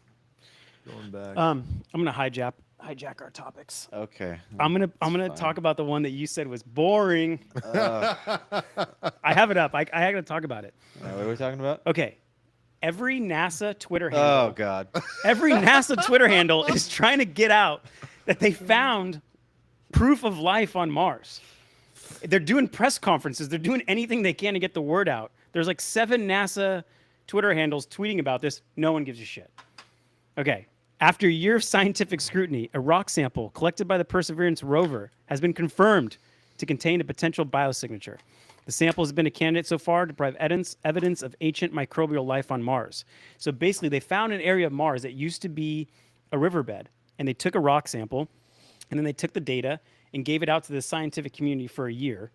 Going back. I'm gonna hijack our topics. Okay. I'm gonna fine. talk about the one that you said was boring. I have it up. I gotta talk about it. What are we talking about? Okay. Every NASA Twitter handle. Oh God. Every NASA Twitter handle is trying to get out that they found proof of life on Mars. They're doing press conferences. They're doing anything they can to get the word out. There's like 7 NASA Twitter handles tweeting about this. No one gives a shit. Okay. After a year of scientific scrutiny, a rock sample collected by the Perseverance rover has been confirmed to contain a potential biosignature. The sample has been a candidate so far to provide evidence of ancient microbial life on Mars. So basically, they found an area of Mars that used to be a riverbed, and they took a rock sample, and then they took the data and gave it out to the scientific community for a year.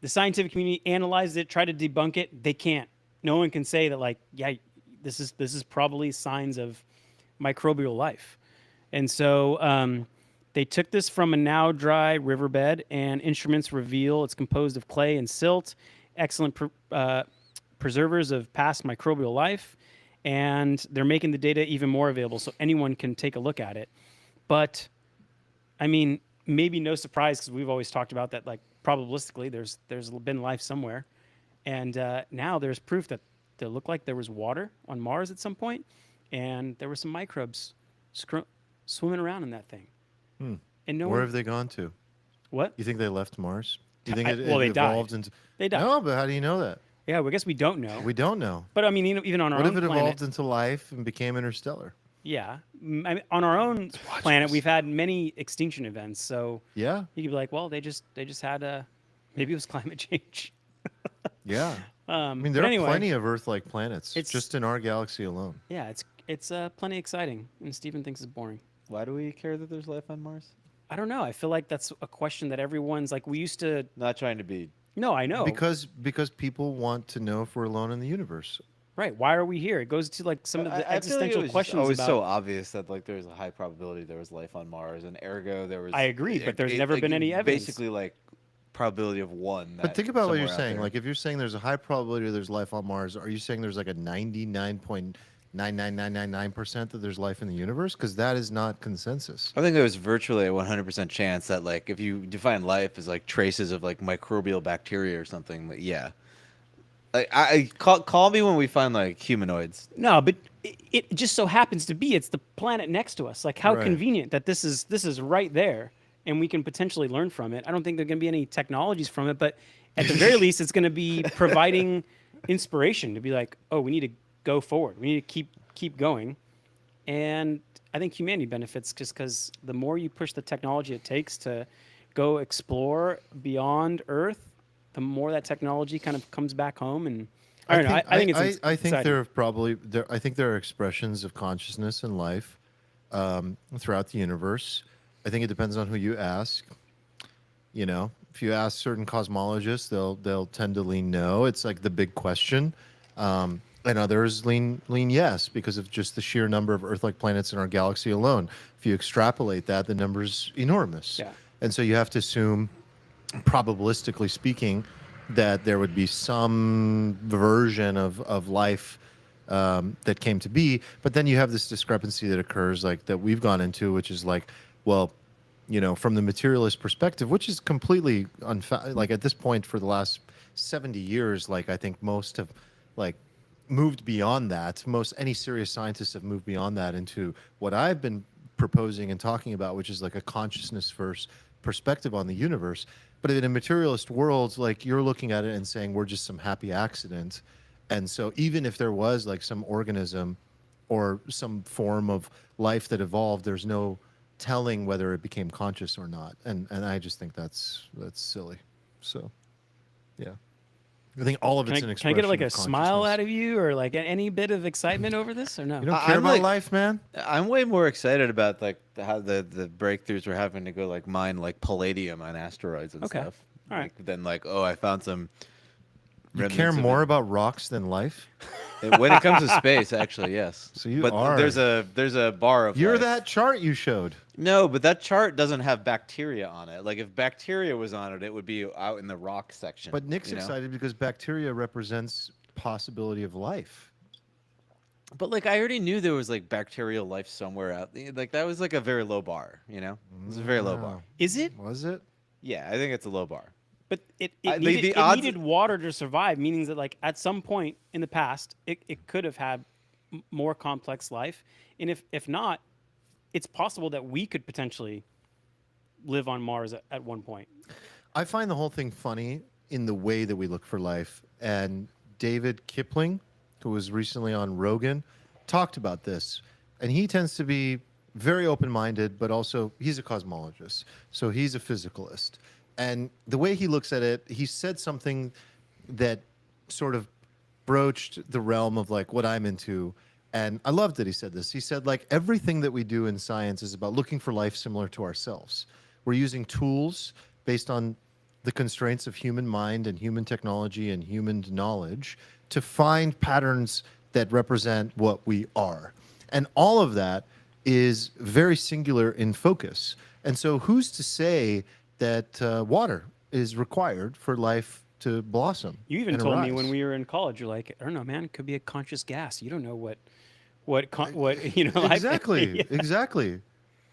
The scientific community analyzed it, tried to debunk it. They can't. No one can say that, like, yeah, this is probably signs of microbial life. And so they took this from a now dry riverbed, and instruments reveal it's composed of clay and silt, excellent preservers of past microbial life, and they're making the data even more available so anyone can take a look at it. But, I mean, maybe no surprise, because we've always talked about that, like, probabilistically, there's been life somewhere. And now there's proof that it looked like there was water on Mars at some point, and there were some microbes swimming around in that thing. And no Where one, have they gone to? what? You think they left Mars? Do you think it Well, they evolved died. into? They died. No, but how do you know that? Yeah, well, I guess we don't know. We don't know. But I mean, even on our What own if it planet, evolved into life and became interstellar? yeah, I mean, on our own planet, we've had many extinction events. So Yeah, you could be like, well, they just had a, maybe it was climate change. yeah. I mean, there but are anyway, plenty of Earth-like planets It's- just in our galaxy alone. Yeah, it's plenty exciting, and Steven thinks it's boring. Why do we care that there's life on Mars? I don't know. I feel like that's a question that everyone's like. We used to. Not trying to be. No, I know. Because people want to know if we're alone in the universe. Right. Why are we here? It goes to like some of the existential questions It was about. so obvious that like there's a high probability there was life on Mars, and ergo there was. I agree, but there's never been any evidence. Basically, like probability of one. But think about what you're somewhere out saying. there. Like, if you're saying there's a high probability there's life on Mars, are you saying there's like a 99.99999% that there's life in the universe? Because that is not consensus. I think there was virtually a 100% chance that like if you define life as like traces of like microbial bacteria or something, like, yeah. Like I call me when we find like humanoids. No, but it just so happens to be it's the planet next to us. Like how Right. convenient that this is right there, and we can potentially learn from it. I don't think there's going to be any technologies from it, but at the very least, it's going to be providing inspiration to be like, oh, we need to go forward. We need to keep going. And I think humanity benefits just because the more you push the technology it takes to go explore beyond Earth, the more that technology kind of comes back home. And I don't know. I think it's I think exciting. there are probably I think there are expressions of consciousness and life throughout the universe. I think it depends on who you ask. You know, if you ask certain cosmologists, they'll tend to lean no. It's like the big question. And others lean yes because of just the sheer number of Earth-like planets in our galaxy alone. If you extrapolate that, the number's enormous. Yeah. And so you have to assume, probabilistically speaking, that there would be some version of life that came to be. But then you have this discrepancy that occurs, like that we've gone into, which is like, well, from the materialist perspective, which is completely like at this point for the last 70 years, like I think most have like moved beyond that. Any serious scientists have moved beyond that into what I've been proposing and talking about, which is like a consciousness first perspective on the universe. But in a materialist world, like you're looking at it and saying we're just some happy accident. And so even if there was like some organism or some form of life that evolved, there's no telling whether it became conscious or not. And I just think that's silly. So, yeah. I think all of it's an Can I expression get like a of smile consciousness. out of you, or like any bit of excitement over this, or no? You don't care I'm about like- life, man? I'm way more excited about like how the breakthroughs we're having to go like mine like palladium on asteroids and Okay. stuff. All right. Like, than like, oh, I found some. You care remnants of more it. about rocks than life? When it comes to space, actually, yes. So you but are- there's a bar of You're life. that chart you showed. No, but that chart doesn't have bacteria on it. Like if bacteria was on it, it would be out in the rock section. But Nick's you know? excited because bacteria represents possibility of life. But like I already knew there was like bacterial life somewhere out there. Like that was like a very low bar, you know? It was a very low bar. Wow. Is it? Was it? Yeah, I think it's a low bar. But it the needed, it odds- needed water to survive, meaning that like at some point in the past, it could have had more complex life, and if not, it's possible that we could potentially live on Mars at one point. I find the whole thing funny in the way that we look for life. And David Kipling, who was recently on Rogan, talked about this. And he tends to be very open-minded, but also he's a cosmologist. So he's a physicalist. And the way he looks at it, he said something that sort of broached the realm of like what I'm into. And I loved that he said this. He said like everything that we do in science is about looking for life similar to ourselves. We're using tools based on the constraints of human mind and human technology and human knowledge to find patterns that represent what we are. And all of that is very singular in focus. And so who's to say that water is required for life to blossom? You even and told me arise? when we were in college, you're like, I don't know, man, it could be a conscious gas. You don't know what you know. Exactly, Yeah. exactly.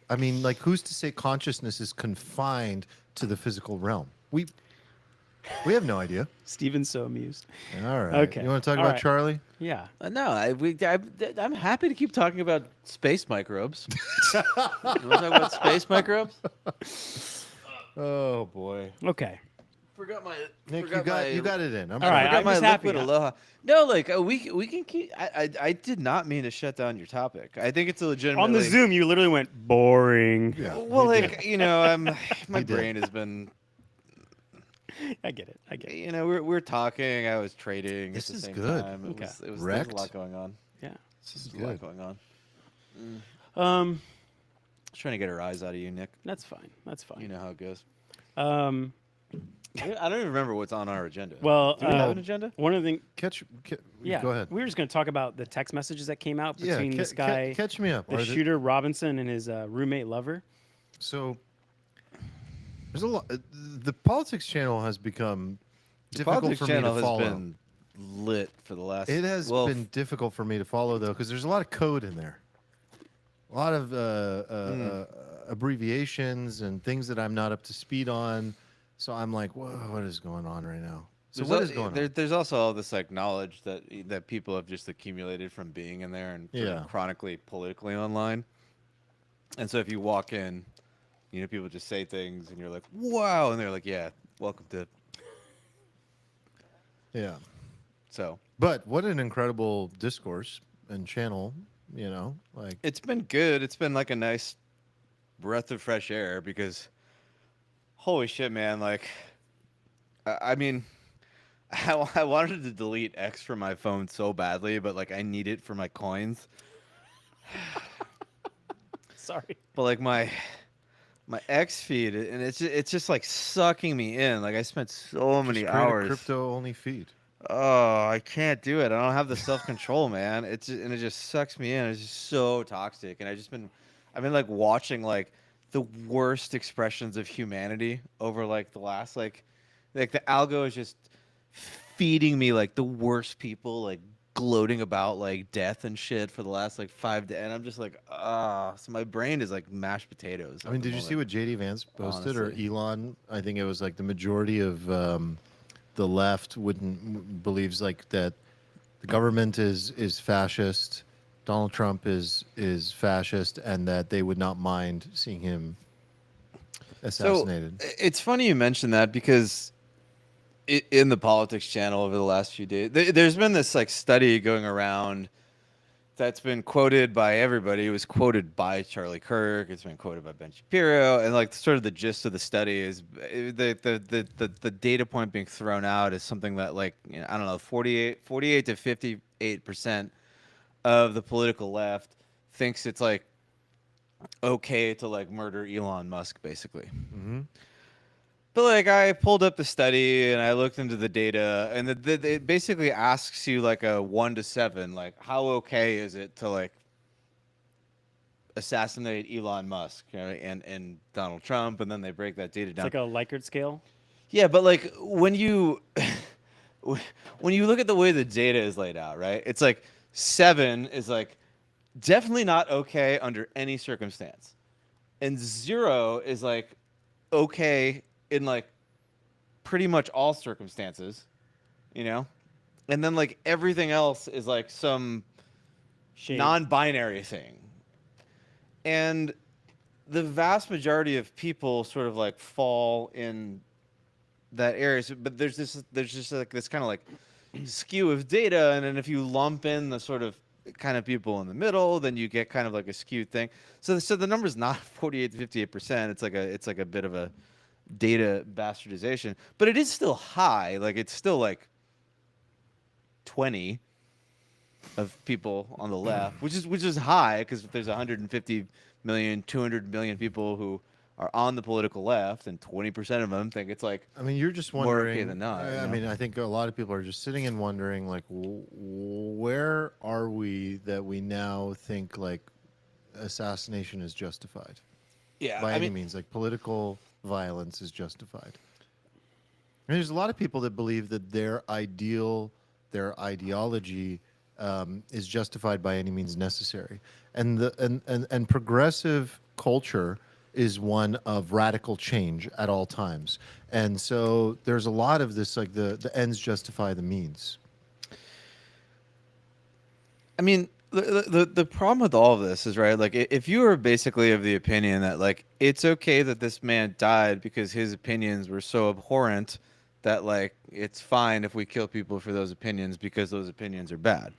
I mean, like, who's to say consciousness is confined to the physical realm? We have no idea. Steven's so amused. All right. Okay. You want to talk All about right. Charlie? Yeah. No, I'm happy to keep talking about space microbes. You want to talk about space microbes? Oh boy, Okay. Forgot my Nick, forgot you got it in. I'm All right, forgot I'm my just happy. liquid aloha. No, like we can keep. I did not mean to shut down your topic. I think it's a legitimate. On the Zoom, you literally went boring. Yeah. Well, you like did. you know, my He did. brain has been. I get it. I get it. You know, we're talking. I was trading This at the is same good. time. Okay. There's a Wrecked. lot going on. Yeah. There's a good. lot going on. Um, I was trying to get a rise out of you, Nick. that's fine. That's fine. You know how it goes. Um, I don't even remember what's on our agenda. well, do we have an agenda? one of the things. Catch. Yeah. Go ahead. We were just going to talk about the text messages that came out Yeah. between this guy, Catch me up. the shooter Robinson, and his roommate lover. So there's a lot. The politics channel has become The difficult politics for me channel to has follow. been lit for the last. It has well, been difficult for me to follow though, because there's a lot of code in there, a lot of abbreviations and things that I'm not up to speed on. So I'm like, whoa, what is going on right now? So what is going on? There's also all this like knowledge that people have just accumulated from being in there and sort of Yeah. chronically politically online. And so if you walk in, you know, people just say things and you're like, wow, and they're like, yeah, welcome to. Yeah. So But what an incredible discourse and channel, you know, like it's been good. It's been like a nice breath of fresh air because, holy shit, man! Like, I mean, I wanted to delete X from my phone so badly, but like I need it for my coins. Sorry. But like my X feed, and it's just like sucking me in. Like I spent so many just create a hours. crypto only feed. Oh, I can't do it. I don't have the self control, man. And it just sucks me in. It's just so toxic. And I've been like watching like the worst expressions of humanity over like the last like the algo is just feeding me like the worst people like gloating about like death and shit for the last like 5 days, and I'm just like, so my brain is like mashed potatoes. I mean, did you see what JD Vance posted honestly. or Elon? I think it was like the majority of the left believes like that the government is fascist, Donald Trump is fascist, and that they would not mind seeing him So assassinated. it's funny you mentioned that because in the politics channel over the last few days, there's been this like study going around that's been quoted by everybody. It was quoted by Charlie Kirk. It's been quoted by Ben Shapiro, and like sort of the gist of the study is the data point being thrown out is something that like I don't know 48 to 58% of the political left thinks it's like okay to like murder Elon Musk basically. Hmm. But like I pulled up the study and I looked into the data, and it basically asks you like a 1 to 7, like how okay is it to like assassinate Elon Musk, you know, and Donald Trump, and then they break that data It's down. like a Likert scale. Yeah, but like when you when you look at the way the data is laid out, right? It's like 7 is like definitely not okay under any circumstance, and 0 is like okay in like pretty much all circumstances, you know? And then like everything else is like some Shade. non-binary thing. And the vast majority of people sort of like fall in that area. But there's just like this kind of like skew of data, and then if you lump in the sort of kind of people in the middle, then you get kind of like a skewed thing. So the number's not 48 to 58%. It's like a bit of a data bastardization, but it is still high. Like it's still like 20 of people on the left, which is high because there's 150 million, 200 million people who are on the political left, and 20% of them think it's like I mean, you're just more okay wondering. than not. I You know? mean, I think a lot of people are just sitting and wondering, like, where are we that we now think like assassination is justified Yeah, by I any mean, means? Like, political violence is justified. And there's a lot of people that believe that their ideal, their ideology, is justified by any means necessary, and and progressive culture is one of radical change at all times, and so there's a lot of this like the ends justify the means. I mean, the problem with all of this is right. Like, if you are basically of the opinion that like it's okay that this man died because his opinions were so abhorrent that like it's fine if we kill people for those opinions because those opinions are bad.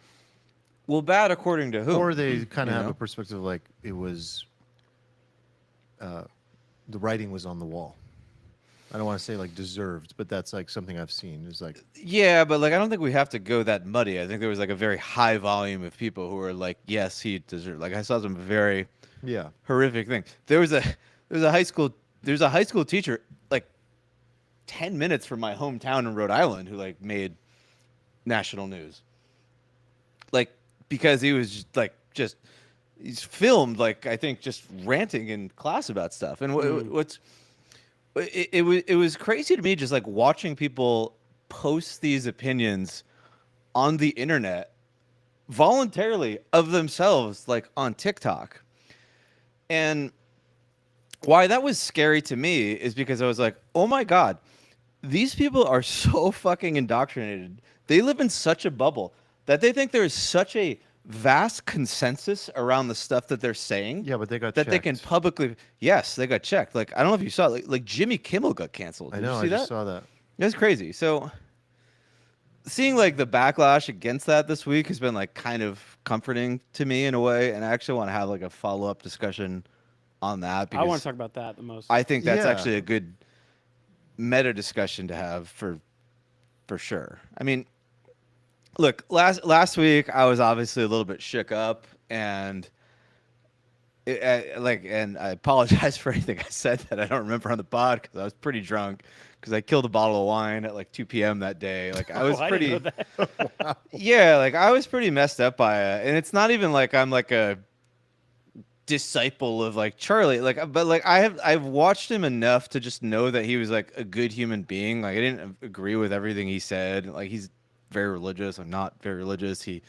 Well, bad according to Or whom? they kind You of have a know? perspective like it was the writing was on the wall. I don't want to say like deserved, but that's like something I've seen. It's like, Yeah, but like I don't think we have to go that muddy. I think there was like a very high volume of people who were like, yes, he deserved. Like I saw some very yeah, horrific things. There was a high school there's a high school teacher like 10 minutes from my hometown in Rhode Island who like made national news. Like because he was just he's filmed like I think just ranting in class about stuff. And what's it was crazy to me just like watching people post these opinions on the internet voluntarily of themselves like on TikTok. And why that was scary to me is because I was like, "Oh my god, these people are so fucking indoctrinated. They live in such a bubble that they think there is such a vast consensus around the stuff that they're saying yeah, but they got that they can checked. publicly yes, they got checked. Like I don't know if you saw like Jimmy Kimmel got canceled. I Did you know. see I just that? saw that. That's crazy. So seeing like the backlash against that this week has been like kind of comforting to me in a way, and I actually want to have like a follow-up discussion on that I want to because talk about that the most. I think that's Yeah. actually a good meta discussion to have for sure. I mean, look, last week I was obviously a little bit shook up, and And I apologize for anything I said that I don't remember on the pod because I was pretty drunk because I killed a bottle of wine at like 2 p.m. that day. Like I was I pretty, didn't know that. yeah, like I was pretty messed up by it. And it's not even like I'm like a disciple of like Charlie. Like, but like I've watched him enough to just know that he was like a good human being. Like I didn't agree with everything he said. Like he's very religious. I'm not very religious. He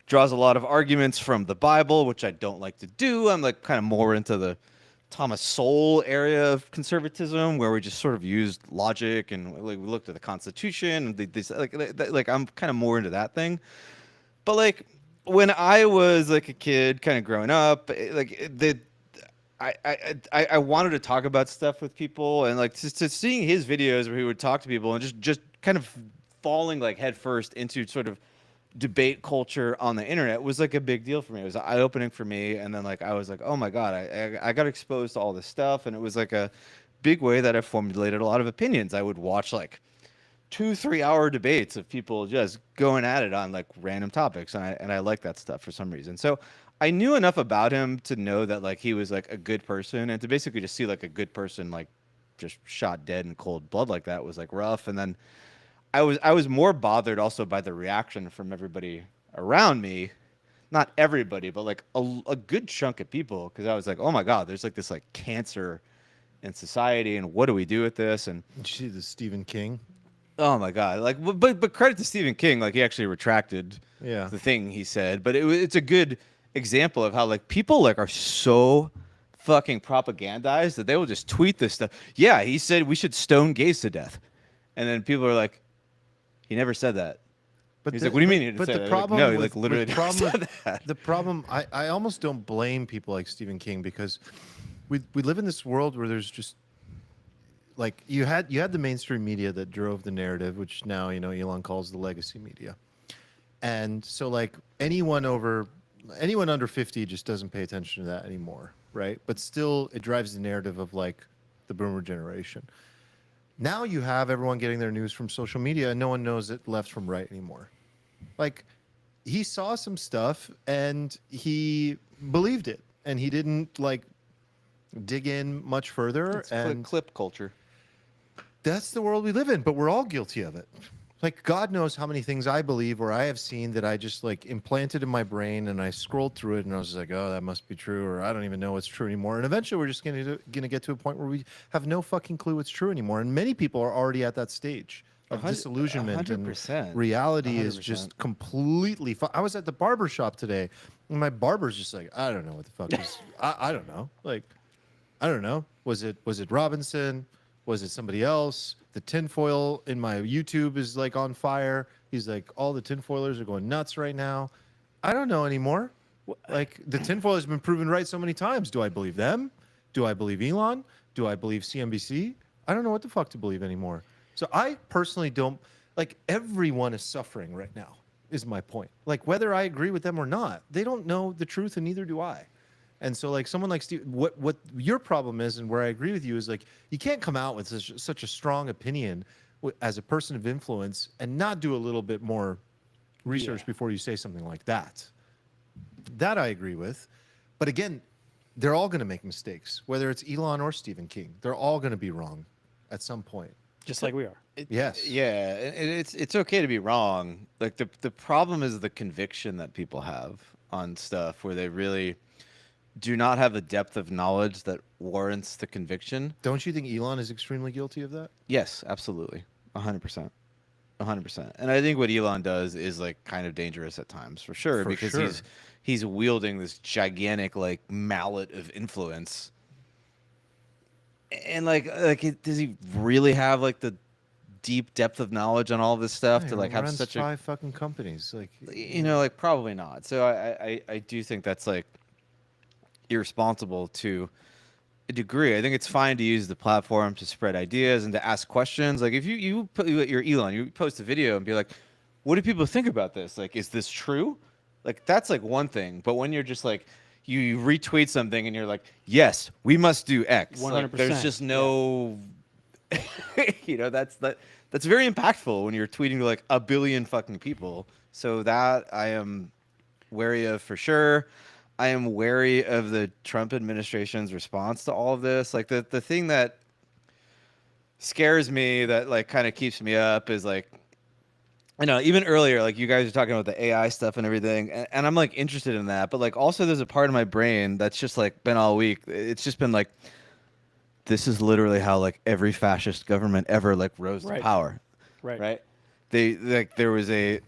draws a lot of arguments from the Bible, which I don't like to do. I'm like kind of more into the Thomas Sowell area of conservatism, where we just sort of used logic and like we looked at the Constitution and like I'm kind of more into that thing. But like when I was like a kid, kind of growing up, I wanted to talk about stuff with people and like just to seeing his videos where he would talk to people and just kind of falling like headfirst into sort of debate culture on the internet was like a big deal for me. It was eye opening for me, and then like I was like, oh my god, I got exposed to all this stuff, and it was like a big way that I formulated a lot of opinions. I would watch like 2-3 hour debates of people just going at it on like random topics, and I like that stuff for some reason. So I knew enough about him to know that like he was like a good person, and to basically just see like a good person like just shot dead in cold blood like that was like rough. And then I was more bothered also by the reaction from everybody around me. Not everybody, but like a good chunk of people, because I was like, oh my god, there's like this like cancer in society, and what do we do with this? And Did you see the Stephen King? oh my god, like but credit to Stephen King, like he actually retracted Yeah. the thing he said, but it's a good example of how like people like are so fucking propagandized that they will just tweet this stuff. Yeah, he said we should stone gays to death, and then people are like, he never said that. But He's like, what do you mean? He didn't But say the that? problem, Like, no, he with, like literally with never problem, said that. the problem, I almost don't blame people like Stephen King, because we live in this world where there's just like you had the mainstream media that drove the narrative, which now Elon calls the legacy media, and so like anyone under 50 just doesn't pay attention to that anymore, right? But still, it drives the narrative of like the boomer generation. Now you have everyone getting their news from social media, and no one knows it left from right anymore. Like, he saw some stuff and he believed it, and he didn't like dig in much further. It's And clip culture. that's the world we live in, but we're all guilty of it. Like, God knows how many things I believe or I have seen that I just like implanted in my brain, and I scrolled through it and I was just like, oh, that must be true, or I don't even know what's true anymore. And eventually we're just going to get to a point where we have no fucking clue what's true anymore. And many people are already at that stage of disillusionment, and 100%. reality is 100%. just completely I was at the barber shop today, and my barber's just like, I don't know what the fuck is I don't know. Like, I don't know. Was it Robinson? Was it somebody else? The tinfoil in my YouTube is like on fire. He's like, all the tinfoilers are going nuts right now. I don't know anymore. Like, the tinfoil has been proven right so many times. Do I believe them? Do I believe Elon? Do I believe CNBC? I don't know what the fuck to believe anymore. So I personally don't, like, everyone is suffering right now, is my point. Like, whether I agree with them or not, they don't know the truth, and neither do I. And so, like, someone like Steve, what your problem is, and where I agree with you, is like, you can't come out with such a strong opinion as a person of influence and not do a little bit more research before you say something like that. That I agree with. But again, they're all going to make mistakes, whether it's Elon or Stephen King. They're all going to be wrong at some point. Just like we are. Yes. Yeah, it's okay to be wrong. Like the problem is the conviction that people have on stuff where they really do not have the depth of knowledge that warrants the conviction. Don't you think Elon is extremely guilty of that? Yes, absolutely. 100%. 100%. And I think what Elon does is like kind of dangerous at times, for sure, For because sure. he's wielding this gigantic like mallet of influence. And does he really have like the deep depth of knowledge on all this stuff Yeah, to like he have runs such 5 fucking companies? Like, like probably not. So I do think that's like irresponsible to a degree. I think it's fine to use the platform to spread ideas and to ask questions. Like if you put your Elon, you post a video and be like, what do people think about this? Like, is this true? Like, that's like one thing. But when you're just like, you retweet something and you're like, yes, we must do X. Like, 100%. there's just no, that's very impactful when you're tweeting to like a billion fucking people. So that I am wary of for sure. I am wary of the Trump administration's response to all of this. Like the thing that scares me, that like kind of keeps me up, is like, even earlier, like you guys are talking about the AI stuff and everything, and I'm like interested in that, but like also there's a part of my brain that's just like been all week. It's just been like, this is literally how like every fascist government ever like rose to Right. power, Right. right? They like there was a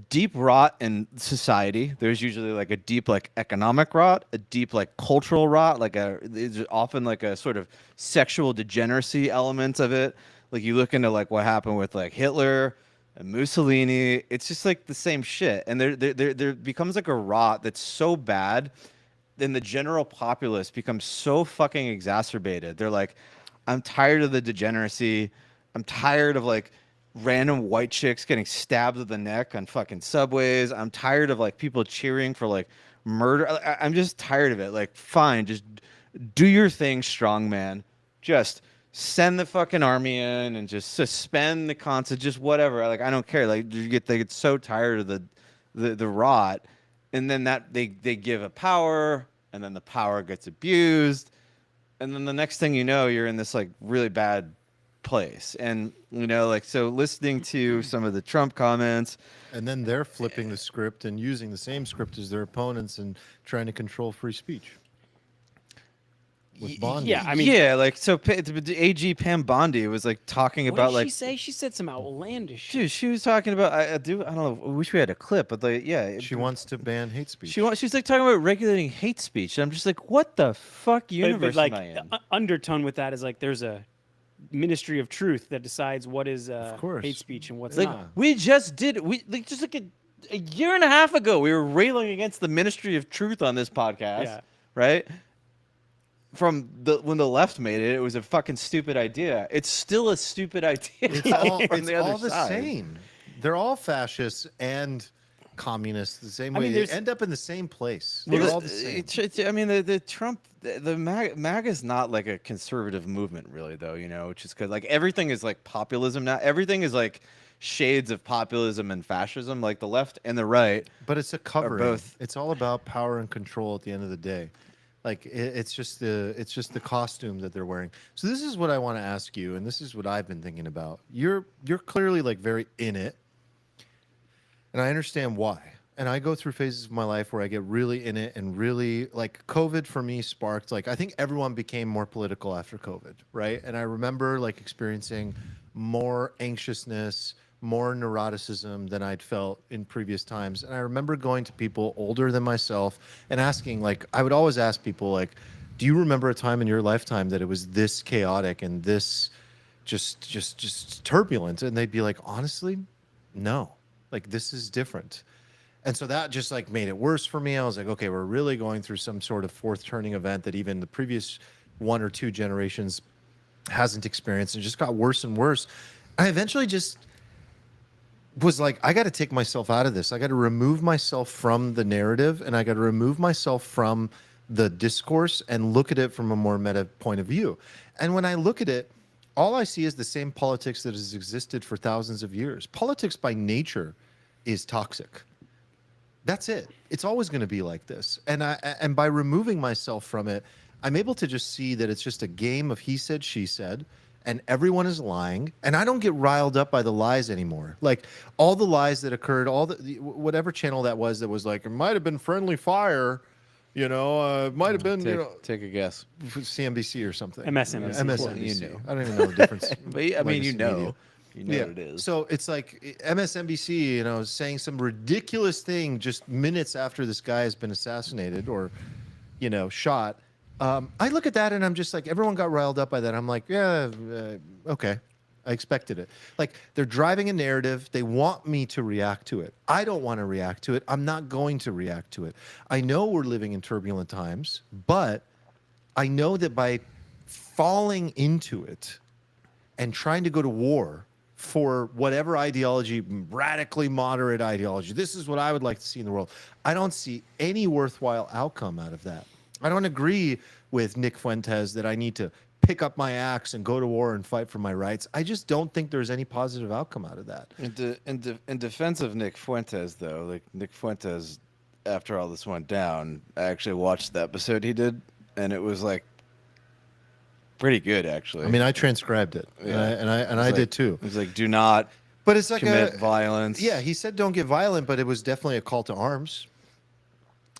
deep rot in society. There's usually like a deep like economic rot, a deep like cultural rot, there's often like a sort of sexual degeneracy element of it. Like you look into like what happened with like Hitler and Mussolini, it's just like the same shit. And there becomes like a rot that's so bad, then the general populace becomes so fucking exacerbated. They're like, I'm tired of the degeneracy. I'm tired of like random white chicks getting stabbed in the neck on fucking subways. I'm tired of like people cheering for like murder. I'm just tired of it. Like, fine, just do your thing, strong man. Just send the fucking army in and just suspend the concert, just whatever. Like, I don't care. Like, they get so tired of the rot, and then that they give a power, and then the power gets abused, and then the next thing you know, you're in this like really bad place. And like, so listening to some of the Trump comments, And then they're flipping the script and using the same script as their opponents and trying to control free speech. With Bondi. Yeah, I mean, yeah, like so AG Pam Bondi was like talking what about did like she say? She said some outlandish shit. dude, she was talking about I don't know, I wish we had a clip, but like, yeah, She wants to ban hate speech. she's like talking about regulating hate speech, and I'm just like, what the fuck universe But, like, am I in? undertone with that is like there's a Ministry of Truth that decides what is course. hate speech and what's Like not. we just did just like a year and a half ago, we were railing against the Ministry of Truth on this podcast, Yeah. right? From when the left made it, it was a fucking stupid idea. It's still a stupid idea. It's all, from it's the all other the side. same. They're all fascists and communists the same I way. mean, They there's- end up in the same place. Well, They're all the same. I mean, the Trump, the MAGA is not like a conservative movement, really, though. Which is because like everything is like populism now. Everything is like shades of populism and fascism, like the left and the right. But it's a covering. both- It's all about power and control at the end of the day. Like it's just the costume that they're wearing. So this is what I want to ask you, and this is what I've been thinking about. You're clearly like very in it, and I understand why. And I go through phases of my life where I get really in it, and really like COVID for me sparked like I think everyone became more political after COVID, right? And I remember like experiencing more anxiousness, more neuroticism than I'd felt in previous times. And I remember going to people older than myself and asking, like, I would always ask people, like, do you remember a time in your lifetime that it was this chaotic and this just turbulent? And they'd be like, honestly, no, like this is different. And so that just like made it worse for me. I was like, okay, we're really going through some sort of fourth turning event that even the previous one or two generations hasn't experienced, and just got worse and worse. I eventually just was like, I got to take myself out of this. I got to remove myself from the narrative, and I got to remove myself from the discourse and look at it from a more meta point of view. And when I look at it, all I see is the same politics that has existed for thousands of years. Politics by nature is toxic. That's it. It's always going to be like this. And by removing myself from it, I'm able to just see that it's just a game of he said, she said, and everyone is lying. And I don't get riled up by the lies anymore. Like all the lies that occurred, whatever channel that was like, it might have been friendly fire, it might have been, Take a guess. CNBC or something. MSNBC. MSNBC. You know. I don't even know the difference. But I mean, Legacy media. you know what it is. So it's like MSNBC, saying some ridiculous thing just minutes after this guy has been assassinated or, shot. I look at that and I'm just like, everyone got riled up by that. I'm like, yeah, okay. I expected it. Like they're driving a narrative. They want me to react to it. I don't want to react to it. I'm not going to react to it. I know we're living in turbulent times, but I know that by falling into it and trying to go to war for whatever ideology, radically moderate ideology, this is what I would like to see in the world. I don't see any worthwhile outcome out of that. I don't agree with Nick Fuentes that I need to pick up my axe and go to war and fight for my rights. I just don't think there's any positive outcome out of that. In defense of Nick Fuentes, though, like Nick Fuentes after all this went down, I actually watched the episode he did, and it was like pretty good, actually. I mean, I transcribed it, Yeah. and I did too. It was like, do not But it's like commit violence. Yeah, he said don't get violent, but it was definitely a call to arms.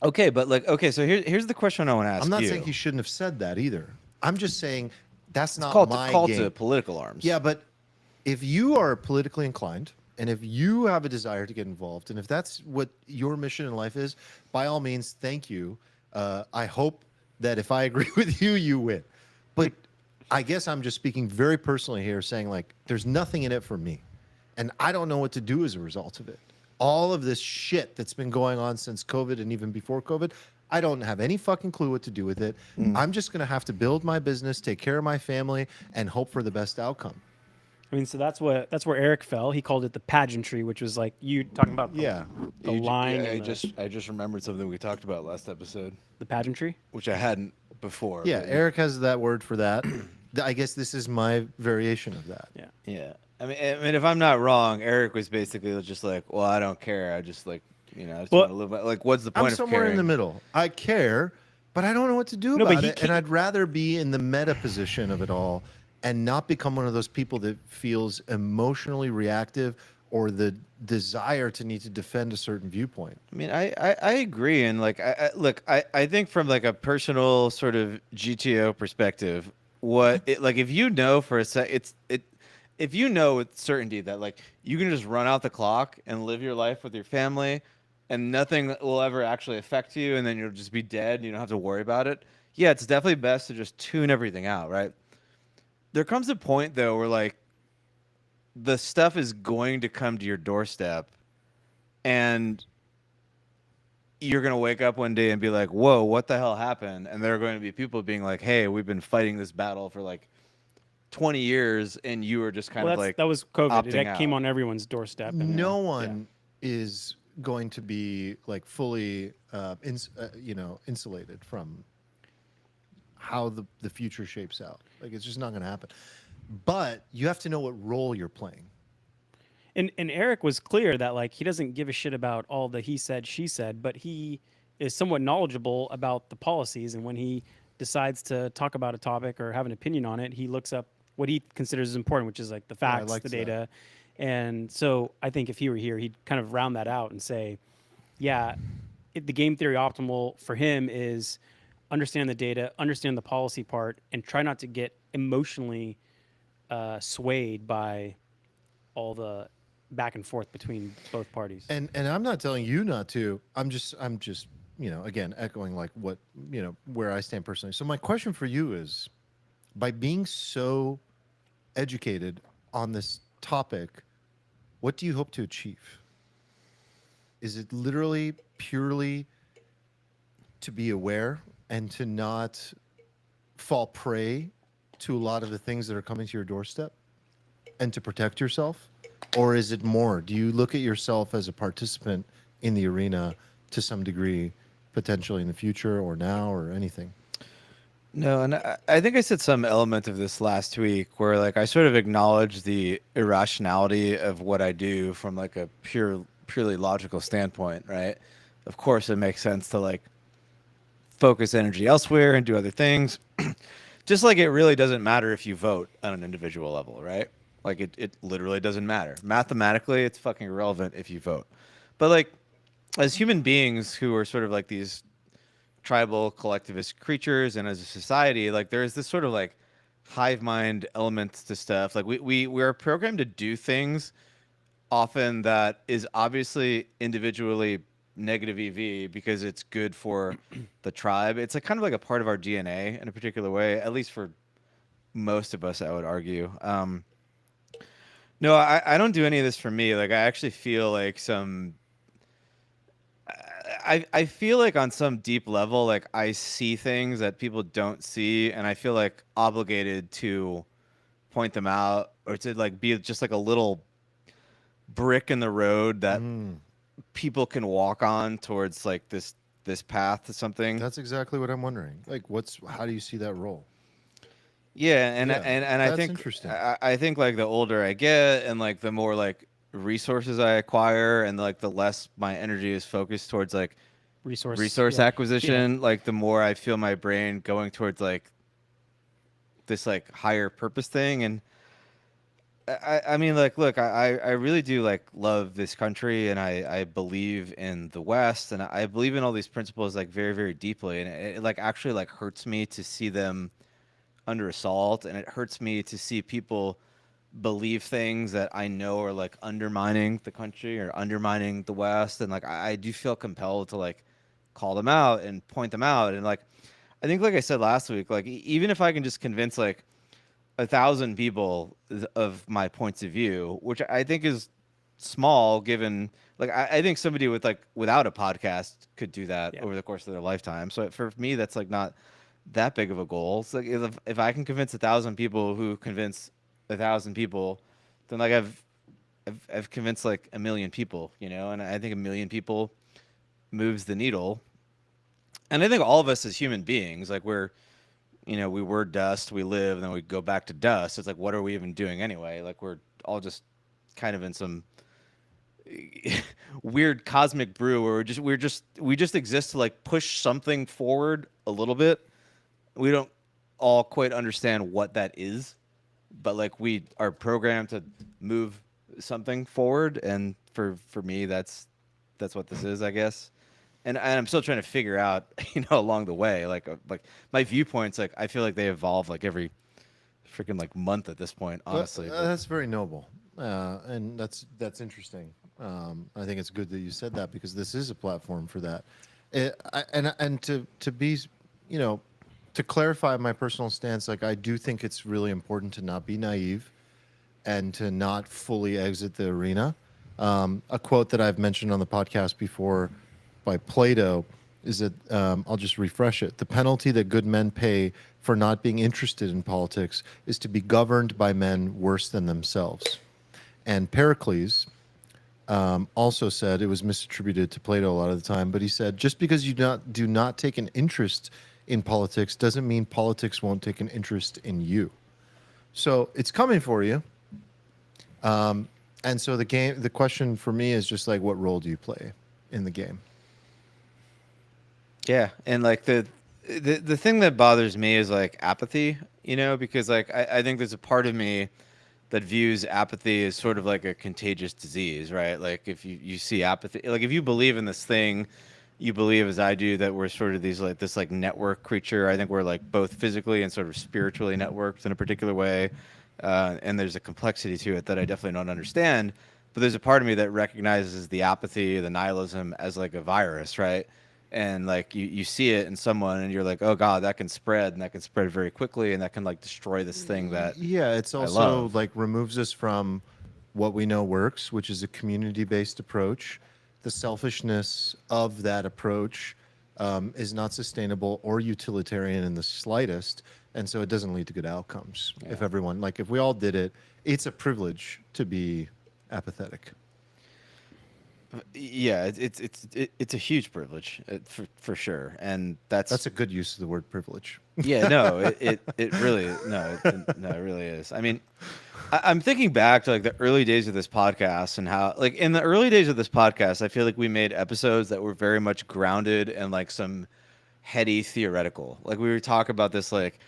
Okay, but like, okay, so here's the question I want to ask I'm not you. saying he shouldn't have said that either. I'm just saying that's not call my call game. to political arms. Yeah, but if you are politically inclined and if you have a desire to get involved and if that's what your mission in life is, by all means, thank you. I hope that if I agree with you, you win. But I guess I'm just speaking very personally here, saying like there's nothing in it for me. And I don't know what to do as a result of it. All of this shit that's been going on since COVID and even before COVID, I don't have any fucking clue what to do with it. I'm just going to have to build my business, take care of my family, and hope for the best outcome. I mean, so that's where Eric fell. He called it the pageantry, which was like you talking about the line. I just remembered something we talked about last episode, the pageantry. which I hadn't before. Yeah, but- Eric has that word for that. I guess this is my variation of that. Yeah. Yeah. I mean, if I'm not wrong, Eric was basically just like, well, I don't care. I just like, I just Well, want to live. Like, what's the point I'm of somewhere caring? in the middle. I care, but I don't know what to do No, but about he it. can't- And I'd rather be in the meta position of it all and not become one of those people that feels emotionally reactive or the desire to need to defend a certain viewpoint. I mean, I agree, and like, look, I think from like a personal sort of GTO perspective, if you know for a sec, if you know with certainty that like you can just run out the clock and live your life with your family, and nothing will ever actually affect you, and then you'll just be dead, and you don't have to worry about it. Yeah, it's definitely best to just tune everything out, right? There comes a point though where like the stuff is going to come to your doorstep, and you're going to wake up one day and be like, whoa, what the hell happened? And there are going to be people being like, hey, we've been fighting this battle for like 20 years, and you were just kind of like that was COVID. opting That came out. on everyone's doorstep. And, No one is going to be like fully, insulated from how the future shapes out. Like it's just not going to happen. But you have to know what role you're playing. And Eric was clear that like he doesn't give a shit about all the he said, she said, but he is somewhat knowledgeable about the policies. And when he decides to talk about a topic or have an opinion on it, he looks up what he considers important, which is like the facts, liked the that. data. And so I think if he were here, he'd kind of round that out and say, yeah, the game theory optimal for him is understand the data, understand the policy part, and try not to get emotionally swayed by all the back and forth between both parties. And I'm not telling you not to. I'm just again echoing like what where I stand personally. So my question for you is, by being so educated on this topic, what do you hope to achieve? Is it literally purely to be aware and to not fall prey to a lot of the things that are coming to your doorstep and to protect yourself? Or is it more? Do you look at yourself as a participant in the arena to some degree, potentially in the future or now or anything? No, and I think I said some element of this last week where like I sort of acknowledge the irrationality of what I do from like a purely logical standpoint, right? Of course, it makes sense to like focus energy elsewhere and do other things. Just like it really doesn't matter if you vote on an individual level, right? Like it literally doesn't matter. Mathematically, it's fucking irrelevant if you vote. But like as human beings who are sort of like these tribal collectivist creatures, and as a society, like there's this sort of like hive mind element to stuff. Like we're programmed to do things often that is obviously individually negative EV because it's good for the tribe. It's like kind of like a part of our DNA in a particular way, at least for most of us, I would argue. No, I don't do any of this for me. Like I actually feel like I feel like on some deep level, like I see things that people don't see, and I feel like obligated to point them out or to like be just like a little brick in the road that people can walk on towards like this path to something. That's exactly what I'm wondering. Like, how do you see that role? Yeah, and Yeah, I that's think interesting. I think like the older I get and like the more like resources I acquire and like the less my energy is focused towards like resource yeah. acquisition, like the more I feel my brain going towards like this like higher purpose thing. And I mean, like, look, I really do like love this country, and I believe in the West, and I believe in all these principles like very, very deeply. And it like actually like hurts me to see them under assault, and it hurts me to see people believe things that I know are like undermining the country or undermining the West. And like I do feel compelled to like call them out and point them out. And like I think, like I said last week, like even if I can just convince like 1,000 people of my points of view, which I think is small given like I think somebody with like without a podcast could do that Yeah. over the course of their lifetime. So for me, that's like not that big of a goal. So like if I can convince 1,000 people who convince 1,000 people, then like I've convinced like 1,000,000 people, you know, and I think 1,000,000 people moves the needle. And I think all of us as human beings, like we're, you know, we were dust, we live, and then we go back to dust. It's like, what are we even doing anyway? Like we're all just kind of in some weird cosmic brew where we just exist to like push something forward a little bit. We don't all quite understand what that is, but like we are programmed to move something forward. And for me, that's what this is, I guess. And I'm still trying to figure out, you know, along the way, like my viewpoints, like I feel like they evolve like every freaking like month at this point, honestly. Well, that's very noble, and that's interesting. I think it's good that you said that because this is a platform for that. And to be, you know, to clarify my personal stance, like I do think it's really important to not be naive and to not fully exit the arena. A quote that I've mentioned on the podcast before by Plato is that I'll just refresh it. The penalty that good men pay for not being interested in politics is to be governed by men worse than themselves. And Pericles also said, it was misattributed to Plato a lot of the time, but he said, just because you do not take an interest in politics doesn't mean politics won't take an interest in you. So it's coming for you. And so the question for me is just like, what role do you play in the game? Yeah, and like the thing that bothers me is like apathy, you know, because like I think there's a part of me that views apathy as sort of like a contagious disease, right? Like if you see apathy, like if you believe in this thing, you believe as I do that we're sort of these like this like network creature. I think we're like both physically and sort of spiritually networked in a particular way, and there's a complexity to it that I definitely don't understand. But there's a part of me that recognizes the apathy, the nihilism as like a virus, right? And like you see it in someone and you're like, oh God, that can spread, and that can spread very quickly, and that can like destroy this thing that Yeah, it's I also love. like removes us from what we know works, which is a community-based approach. The selfishness of that approach is not sustainable or utilitarian in the slightest, and so it doesn't lead to good outcomes. If everyone, like if we all did it, it's a privilege to be apathetic. Yeah, it's a huge privilege for sure, and that's That's a good use of the word privilege. yeah, no, it really no, it really is. I mean, I'm thinking back to like the early days of this podcast and how like in the early days of this podcast, I feel like we made episodes that were very much grounded in like some heady theoretical. Like we would talk about this like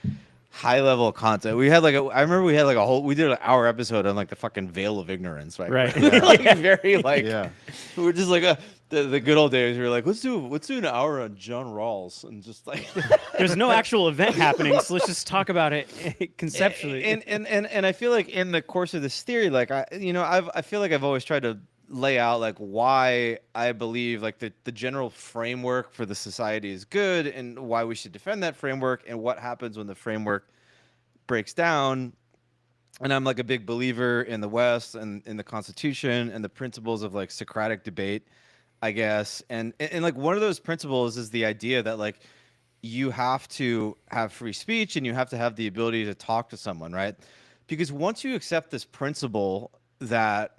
high level content. We had like I remember we had like a whole we did an hour episode on like the fucking veil of ignorance, right? Right. Like very like Yeah. we were just like the good old days. We were like, let's do an hour on John Rawls and just like There's no actual event happening, so let's just talk about it conceptually. and I feel like in the course of this theory, like I feel like I've always tried to lay out like why I believe like the general framework for the society is good and why we should defend that framework and what happens when the framework breaks down. And I'm like a big believer in the West and in the Constitution and the principles of like Socratic debate, I guess. And like one of those principles is the idea that like you have to have free speech and you have to have the ability to talk to someone, right? Because once you accept this principle that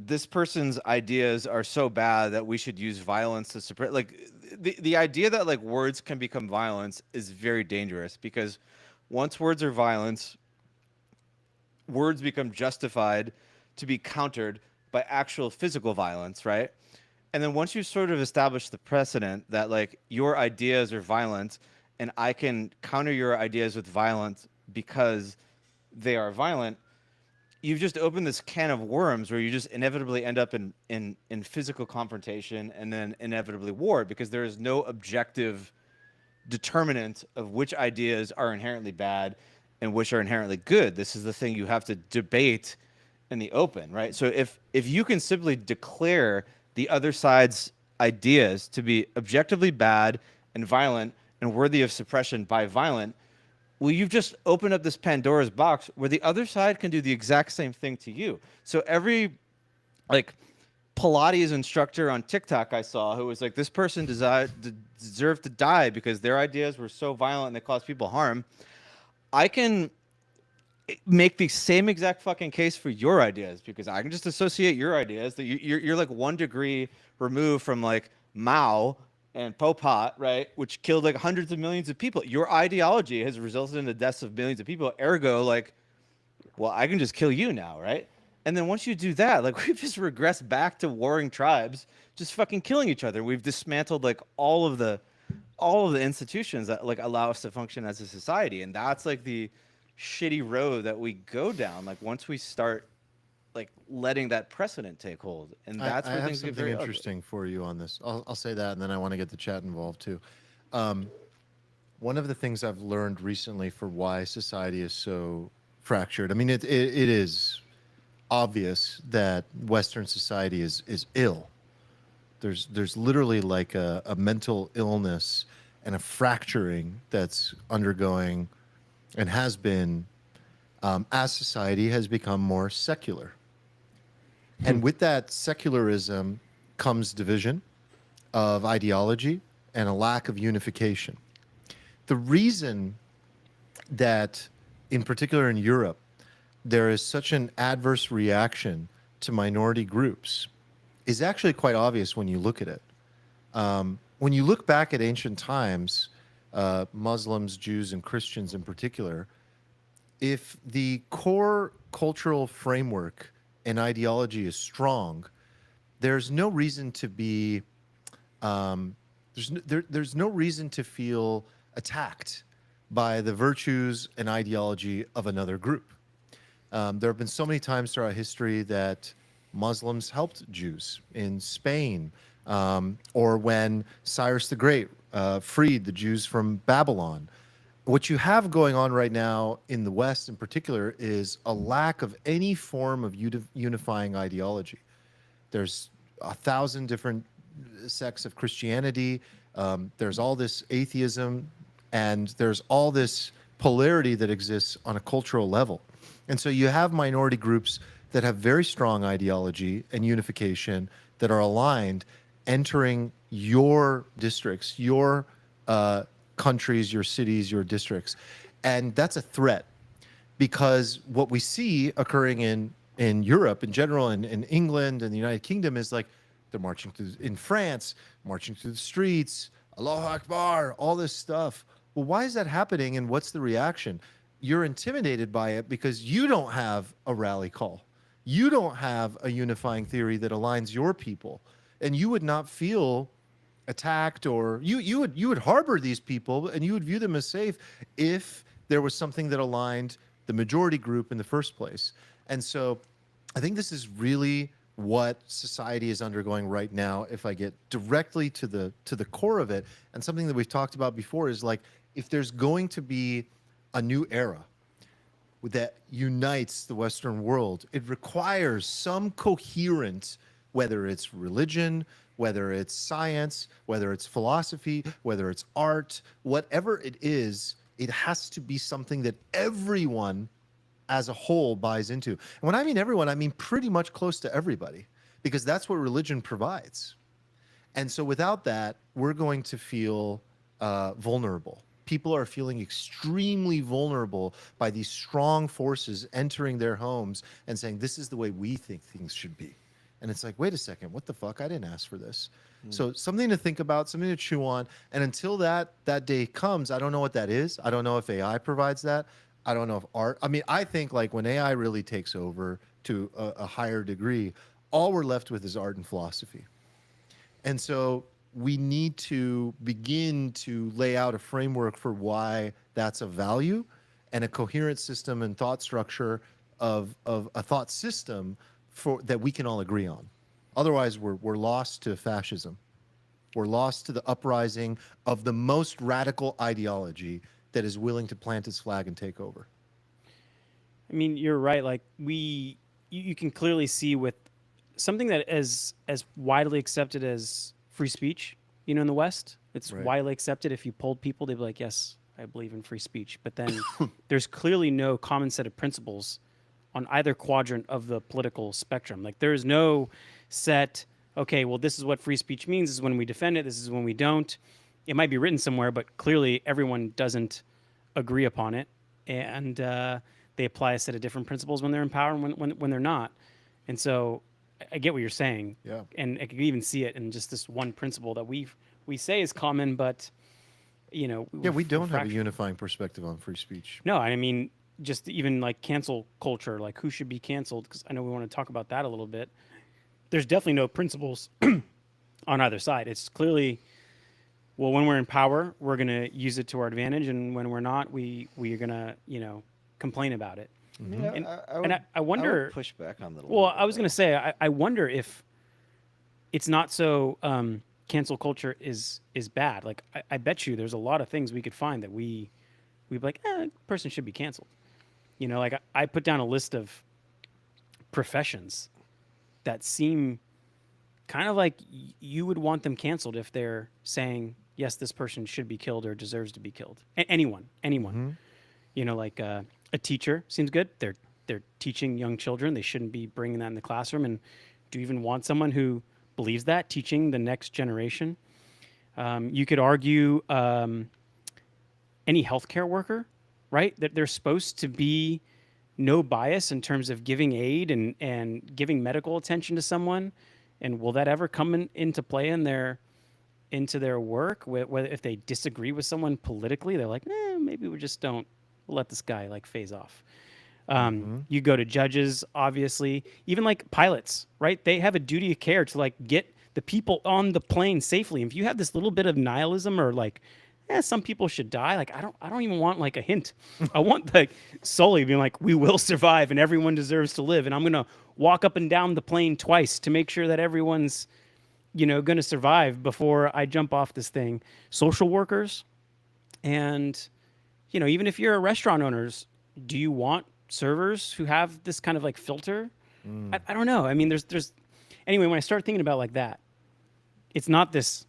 this person's ideas are so bad that we should use violence to suppress, like the idea that like words can become violence is very dangerous, because once words are violence, words become justified to be countered by actual physical violence, right? And then once you sort of establish the precedent that like your ideas are violent and I can counter your ideas with violence because they are violent, you've just opened this can of worms where you just inevitably end up in physical confrontation and then inevitably war because there is no objective determinant of which ideas are inherently bad and which are inherently good. This is the thing you have to debate in the open, right? So if you can simply declare the other side's ideas to be objectively bad and violent and worthy of suppression by violent, well, you've just opened up this Pandora's box where the other side can do the exact same thing to you. So every like Pilates instructor on TikTok I saw who was like, this person deserved to die because their ideas were so violent and they caused people harm. I can make the same exact fucking case for your ideas because I can just associate your ideas that you're like 1 degree removed from like Mao and Pol Pot, right, which killed like hundreds of millions of people. Your ideology has resulted in the deaths of millions of people. Ergo, like, well, I can just kill you now, right? And then once you do that, like we've just regressed back to warring tribes, just fucking killing each other. We've dismantled like all of the institutions that like allow us to function as a society, and that's like the shitty road that we go down. Like once we start like letting that precedent take hold, and that's I where have things get something very interesting for you on this. I'll say that, and then I want to get the chat involved too. One of the things I've learned recently for why society is so fractured. I mean, it is obvious that Western society is ill. There's literally like a mental illness and a fracturing that's undergoing and has been as society has become more secular. And with that secularism comes division of ideology and a lack of unification. The reason that, in particular in Europe, there is such an adverse reaction to minority groups is actually quite obvious when you look at it. When you look back at ancient times, Muslims, Jews, and Christians in particular, if the core cultural framework and ideology is strong, there's no reason to be, there's no reason to feel attacked by the virtues and ideology of another group. There have been so many times throughout history that Muslims helped Jews in Spain, or when Cyrus the Great freed the Jews from Babylon. What you have going on right now in the West in particular is a lack of any form of unifying ideology. There's 1,000 different sects of Christianity. There's all this atheism, and there's all this polarity that exists on a cultural level. And so you have minority groups that have very strong ideology and unification that are aligned, entering your districts, your countries, your cities, your districts. And that's a threat, because what we see occurring in Europe in general, and in England and the United Kingdom, is like they're marching through, in France, marching through the streets, Allahu Akbar, all this stuff. Well, why is that happening, and what's the reaction? You're intimidated by it because you don't have a rally call. You don't have a unifying theory that aligns your people, and you would not feel attacked, or you would harbor these people and you would view them as safe if there was something that aligned the majority group in the first place. And so I think this is really what society is undergoing right now. If I get directly to the core of it, and something that we've talked about before, is like, if there's going to be a new era that unites the Western world, it requires some coherent, whether it's religion, whether it's science, whether it's philosophy, whether it's art, whatever it is, it has to be something that everyone as a whole buys into. And when I mean everyone, I mean pretty much close to everybody, because that's what religion provides. And so without that, we're going to feel vulnerable. People are feeling extremely vulnerable by these strong forces entering their homes and saying, this is the way we think things should be. And it's like, wait a second, what the fuck? I didn't ask for this. So something to think about, something to chew on. And until that day comes, I don't know what that is. I don't know if AI provides that. I don't know if art. I mean, I think like when AI really takes over to a higher degree, all we're left with is art and philosophy. And so we need to begin to lay out a framework for why that's a value and a coherent system and thought structure of a thought system for that we can all agree on. Otherwise, we're lost to fascism. We're lost to the uprising of the most radical ideology that is willing to plant its flag and take over. I mean, you're right. Like you can clearly see with something that is as widely accepted as free speech. You know, in the West, it's Right. widely accepted. If you polled people, they'd be like, "Yes, I believe in free speech." But then there's clearly no common set of principles on either quadrant of the political spectrum. Like there is no set. Okay, well, this is what free speech means. This is when we defend it. This is when we don't. It might be written somewhere, but clearly everyone doesn't agree upon it, and they apply a set of different principles when they're in power and when they're not. And so I get what you're saying. Yeah. And I can even see it in just this one principle that we say is common, but you know. Yeah, we don't have a fractured. unifying perspective on free speech. No, I mean just even like cancel culture, like who should be canceled, because I know we want to talk about that a little bit. There's definitely no principles on either side. It's clearly, well, when we're in power, we're going to use it to our advantage, and when we're not, we are going to, you know, complain about it. Yeah, And- I and I wonder- would push back on that. Well, I was going to say, I wonder if it's not so cancel culture is bad. Like I bet you there's a lot of things we could find that we'd be like, person should be canceled. You know, like I put down a list of professions that seem kind of like you would want them canceled if they're saying, yes, this person should be killed or deserves to be killed. Anyone. You know, like a teacher seems good. They're teaching young children. They shouldn't be bringing that in the classroom. And do you even want someone who believes that, teaching the next generation? You could argue any healthcare worker, right? That they're supposed to be no bias in terms of giving aid and giving medical attention to someone. And will that ever come into play into their work? Whether if they disagree with someone politically, they're like, maybe we just don't let this guy like phase off. You go to judges, obviously, even like pilots, right? They have a duty of care to like get the people on the plane safely. If you have this little bit of nihilism or like, some people should die, like I don't even want like a hint. I want like Sully being like, we will survive and everyone deserves to live, and I'm gonna walk up and down the plane twice to make sure that everyone's, you know, gonna survive before I jump off this thing. Social workers, and you know, even if you're a restaurant owners, do you want servers who have this kind of like filter? I don't know. I mean, there's anyway, when I start thinking about like that, it's not this,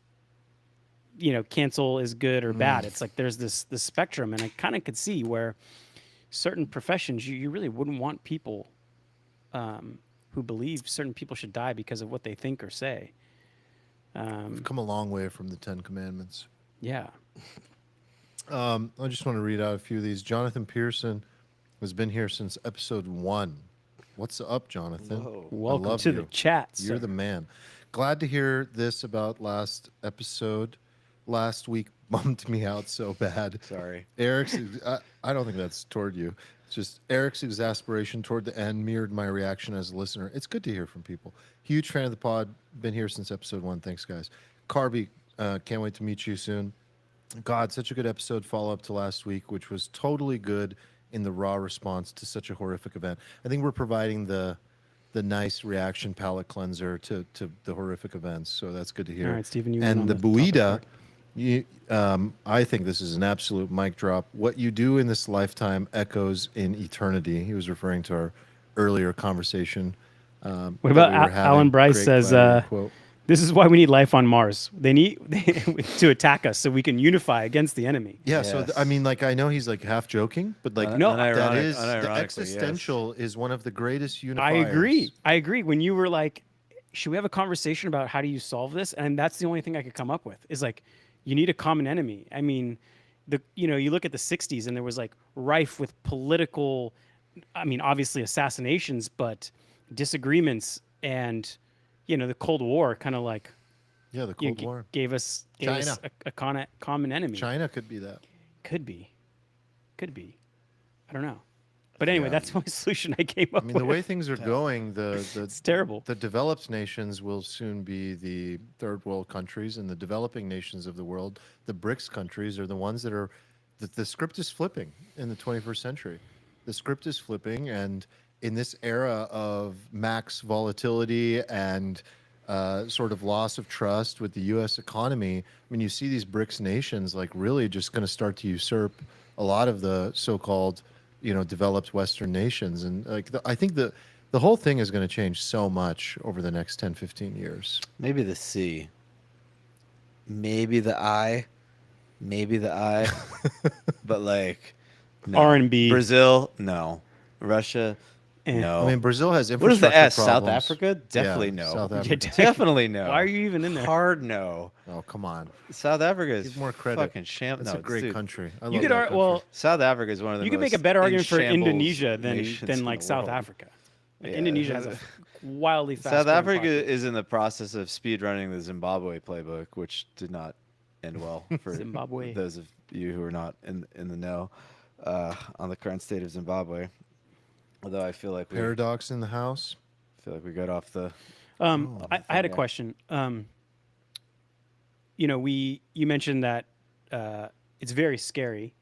you know, cancel is good or bad. It's like there's this spectrum, and I kind of could see where certain professions you really wouldn't want people who believe certain people should die because of what they think or say. We've come a long way from the 10 Commandments. Yeah. I just want to read out a few of these. Jonathan Pearson has been here since episode 1. What's up, Jonathan? Whoa. Welcome love to you. the chat. You're sir. the man. Glad to hear this about last episode. Last week bummed me out so bad. Sorry. Eric's, I don't think that's toward you. It's just Eric's exasperation toward the end mirrored my reaction as a listener. It's good to hear from people. Huge fan of the pod. Been here since episode 1. Thanks, guys. Carby, can't wait to meet you soon. God, such a good episode follow up to last week, which was totally good in the raw response to such a horrific event. I think we're providing the nice reaction palate cleanser to the horrific events. So that's good to hear. All right, Stephen, you win and on the the topic Buida, part. I think this is an absolute mic drop. What you do in this lifetime echoes in eternity. He was referring to our earlier conversation. What that about we were having. Alan Bryce Great says, clarity quote. this is why we need life on Mars. They need to attack us so we can unify against the enemy. Yeah, so Yes. I mean, like, I know he's like half joking, but like, No, that is unironically, the yes. existential is one of the greatest unifiers. I agree. When you were like, should we have a conversation about how do you solve this? And that's the only thing I could come up with is like, you need a common enemy. I mean, you look at the 60s and there was like rife with political, I mean, obviously assassinations, but disagreements, and, you know, the Cold War kind of like, Yeah, the Cold War. gave us China. a common enemy. China could be that. Could be. I don't know. But anyway, Yeah. that's the only solution I came up I mean, with. the way things are going, It's terrible. the developed nations will soon be the third world countries, and the developing nations of the world, the BRICS countries, are the ones that are. The script is flipping in the 21st century. The script is flipping, and in this era of max volatility and sort of loss of trust with the U.S. economy, I mean, you see these BRICS nations like really just going to start to usurp a lot of the so-called, developed Western nations, and like I think the whole thing is going to change so much over the next 10, 15 years. Maybe the C. Maybe the I. Maybe the I. But like, no. R&B. Brazil, no. Russia, Eh. no. I mean, Brazil has what is infrastructure the S? South problems. Africa? Definitely Yeah, no. South Yeah, Africa. Definitely no. Why are you even in there? Hard no. Oh, come on. South Africa is Give more credit. fucking sham. That's No, a great dude, country. I You love could that ar- country. well, South Africa is one of the you could most make a better in argument for shambles Indonesia nations than in like the South world. Africa. Like, Yeah. Indonesia has a wildly fast. South growing Africa population. is in the process of speed running the Zimbabwe playbook, which did not end well for Zimbabwe. those of you who are not in the know on the current state of Zimbabwe. Although I feel like we Paradox in the house. got off the. I had a yeah. question. You mentioned that it's very scary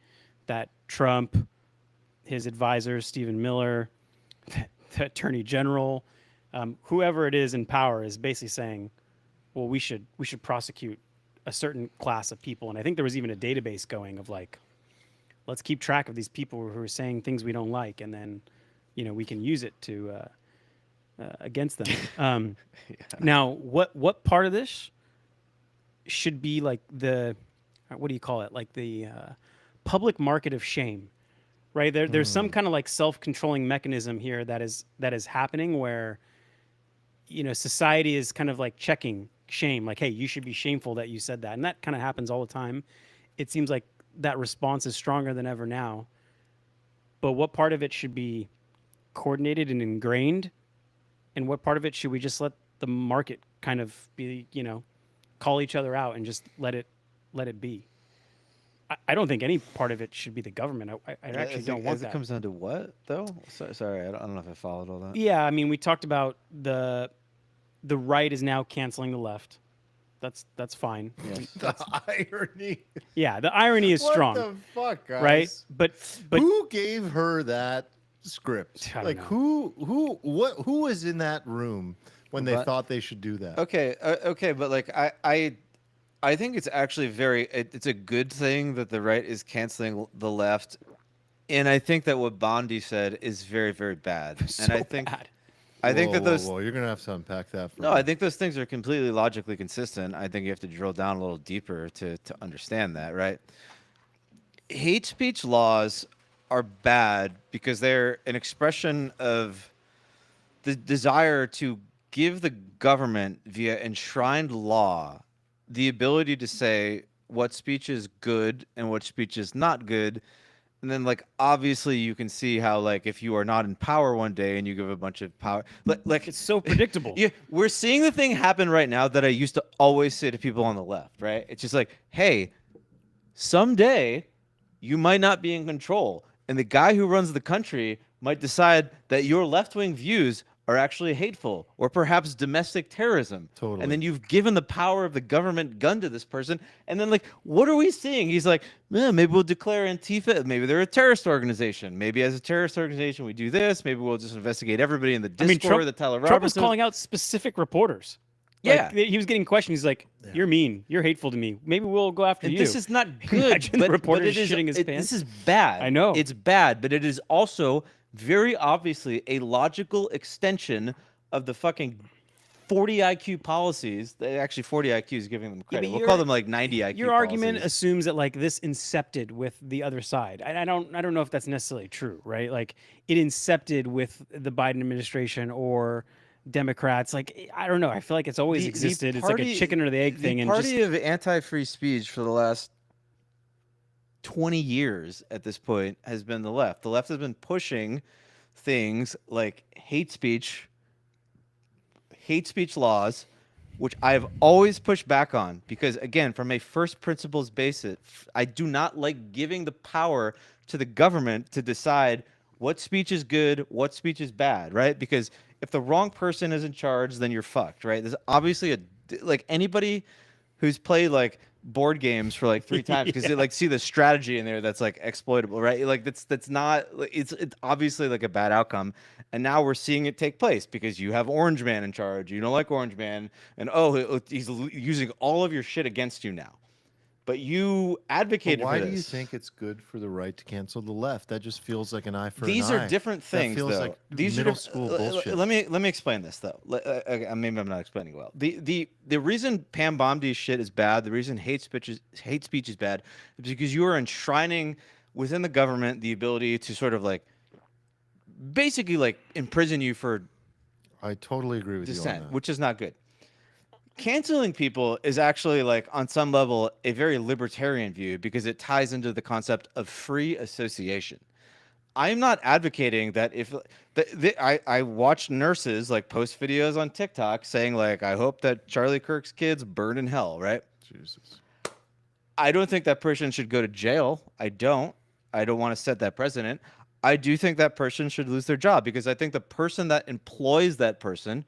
that Trump, his advisors, Stephen Miller, the Attorney General, whoever it is in power, is basically saying, "Well, we should prosecute a certain class of people." And I think there was even a database going of like, let's keep track of these people who are saying things we don't like, and then, we can use it to against them. Now, what part of this should be like what do you call it? Like the public market of shame, right? There's some kind of like self-controlling mechanism here that is happening where, society is kind of like checking shame, like, hey, you should be shameful that you said that, and that kind of happens all the time. It seems like that response is stronger than ever now. But what part of it should be coordinated and ingrained, and what part of it should we just let the market kind of be, call each other out and just let it be? I don't think any part of it should be the government. I actually don't want that. It comes down to what though? Sorry, I don't know if I followed all that. Yeah, I mean, we talked about the right is now canceling the left. That's fine. The irony. Yeah, the irony is strong, What the fuck, guys? right? But who gave her that script? I don't Like know. who was in that room when they But- thought they should do that? Okay, but like I think it's actually it's a good thing that the right is canceling the left, and I think that what Bondi said is very, very bad. And I think bad. I think that those Whoa, you're gonna have to unpack that. For no, me. I think those things are completely logically consistent. I think you have to drill down a little deeper to understand that, right? Hate speech laws are bad because they're an expression of the desire to give the government via enshrined law the ability to say what speech is good and what speech is not good. And then, like, obviously you can see how, like, if you are not in power one day and you give a bunch of power, like It's so predictable. yeah, we're seeing the thing happen right now that I used to always say to people on the left, right? It's just like, hey, someday you might not be in control, and the guy who runs the country might decide that your left-wing views are actually hateful or perhaps domestic terrorism. Totally. And then you've given the power of the government gun to this person. And then, like, what are we seeing? He's like, maybe we'll declare Antifa. Maybe they're a terrorist organization. Maybe as a terrorist organization, we do this. Maybe we'll just investigate everybody in the Discord that Tyler Trump was Robertson. calling out specific reporters. Yeah. Like, he was getting questioned. He's like, "You're mean. You're hateful to me. Maybe we'll go after And you." this is not good. Imagine the reporter it is, shitting his pants. This is bad. I know. It's bad, but it is also very obviously a logical extension of the fucking 40 IQ policies. Actually, 40 IQ is giving them credit. We'll call them like 90 IQ Your argument policies. assumes that like this incepted with the other side. I don't know if that's necessarily true, right? Like it incepted with the Biden administration or Democrats. Like I don't know. I feel like it's always existed. It's like a chicken or the egg thing. The And party just of anti-free speech for the last 20 years at this point has been the left. The left has been pushing things like hate speech laws, which I have always pushed back on because, again, from a first principles basis, I do not like giving the power to the government to decide what speech is good, what speech is bad, right? Because if the wrong person is in charge, then you're fucked, right? There's obviously like anybody who's played like board games for like 3 times because they like see the strategy in there that's like exploitable, right? Like that's not it's obviously like a bad outcome, and now we're seeing it take place because you have Orange Man in charge. You don't like Orange Man, and he's using all of your shit against you now. But you But advocated why for do you this. think it's good for the right to cancel the left? That just feels like an eye for These an are eye. different things, That feels though. like These middle are school bullshit. Let me explain this though. Maybe I'm not explaining well. The reason Pam Bomdi's shit is bad, the reason hate speech is bad, is because you are enshrining within the government the ability to sort of like basically like imprison you for I totally agree with you on dissent, that. which is not good. Canceling people is actually like on some level a very libertarian view because it ties into the concept of free association. I'm not advocating that if I watch nurses like post videos on TikTok saying like I hope that Charlie Kirk's kids burn in hell, right? Jesus. I don't think that person should go to jail. I don't want to set that precedent. I do think that person should lose their job because I think the person that employs that person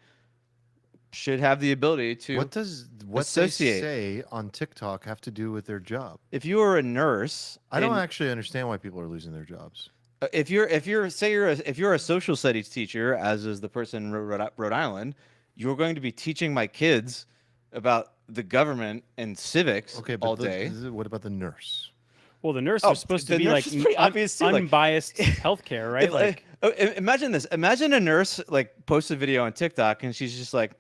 should have the ability to What does what associate. they say on TikTok have to do with their job? If you are a nurse, I don't actually understand why people are losing their jobs. if you're if you're a social studies teacher, as is the person in Rhode Island, you're going to be teaching my kids about the government and civics Okay, but all day. what about the nurse? Well, the nurse Oh, is supposed the to be nurse like is pretty obvious too, like- unbiased healthcare, right? If, imagine this. Imagine a nurse like posts a video on TikTok and she's just like,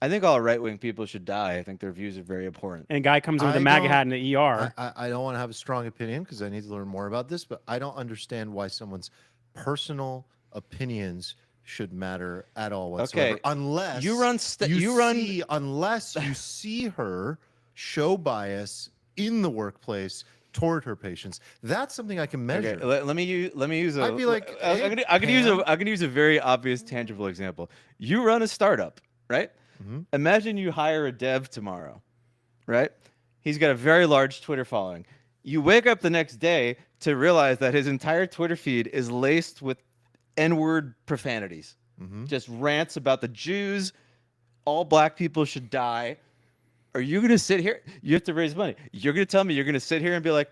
I think all right-wing people should die. I think their views are very important. and a guy comes in with a I MAGA don't- hat in the ER. I don't want to have a strong opinion because I need to learn more about this, but I don't understand why someone's personal opinions should matter at all whatsoever. Okay. Unless unless you see her show bias in the workplace toward her patients. That's something I can measure. Okay, let me use a. I'd be like, I'm hey, gonna use a very obvious, tangible example. You run a startup, right? Mm-hmm. Imagine you hire a dev tomorrow, right? He's got a very large Twitter following. You wake up the next day to realize that his entire Twitter feed is laced with N-word profanities, just rants about the Jews. All black people should die. Are you gonna sit here? You have to raise money. You're gonna tell me you're gonna sit here and be like,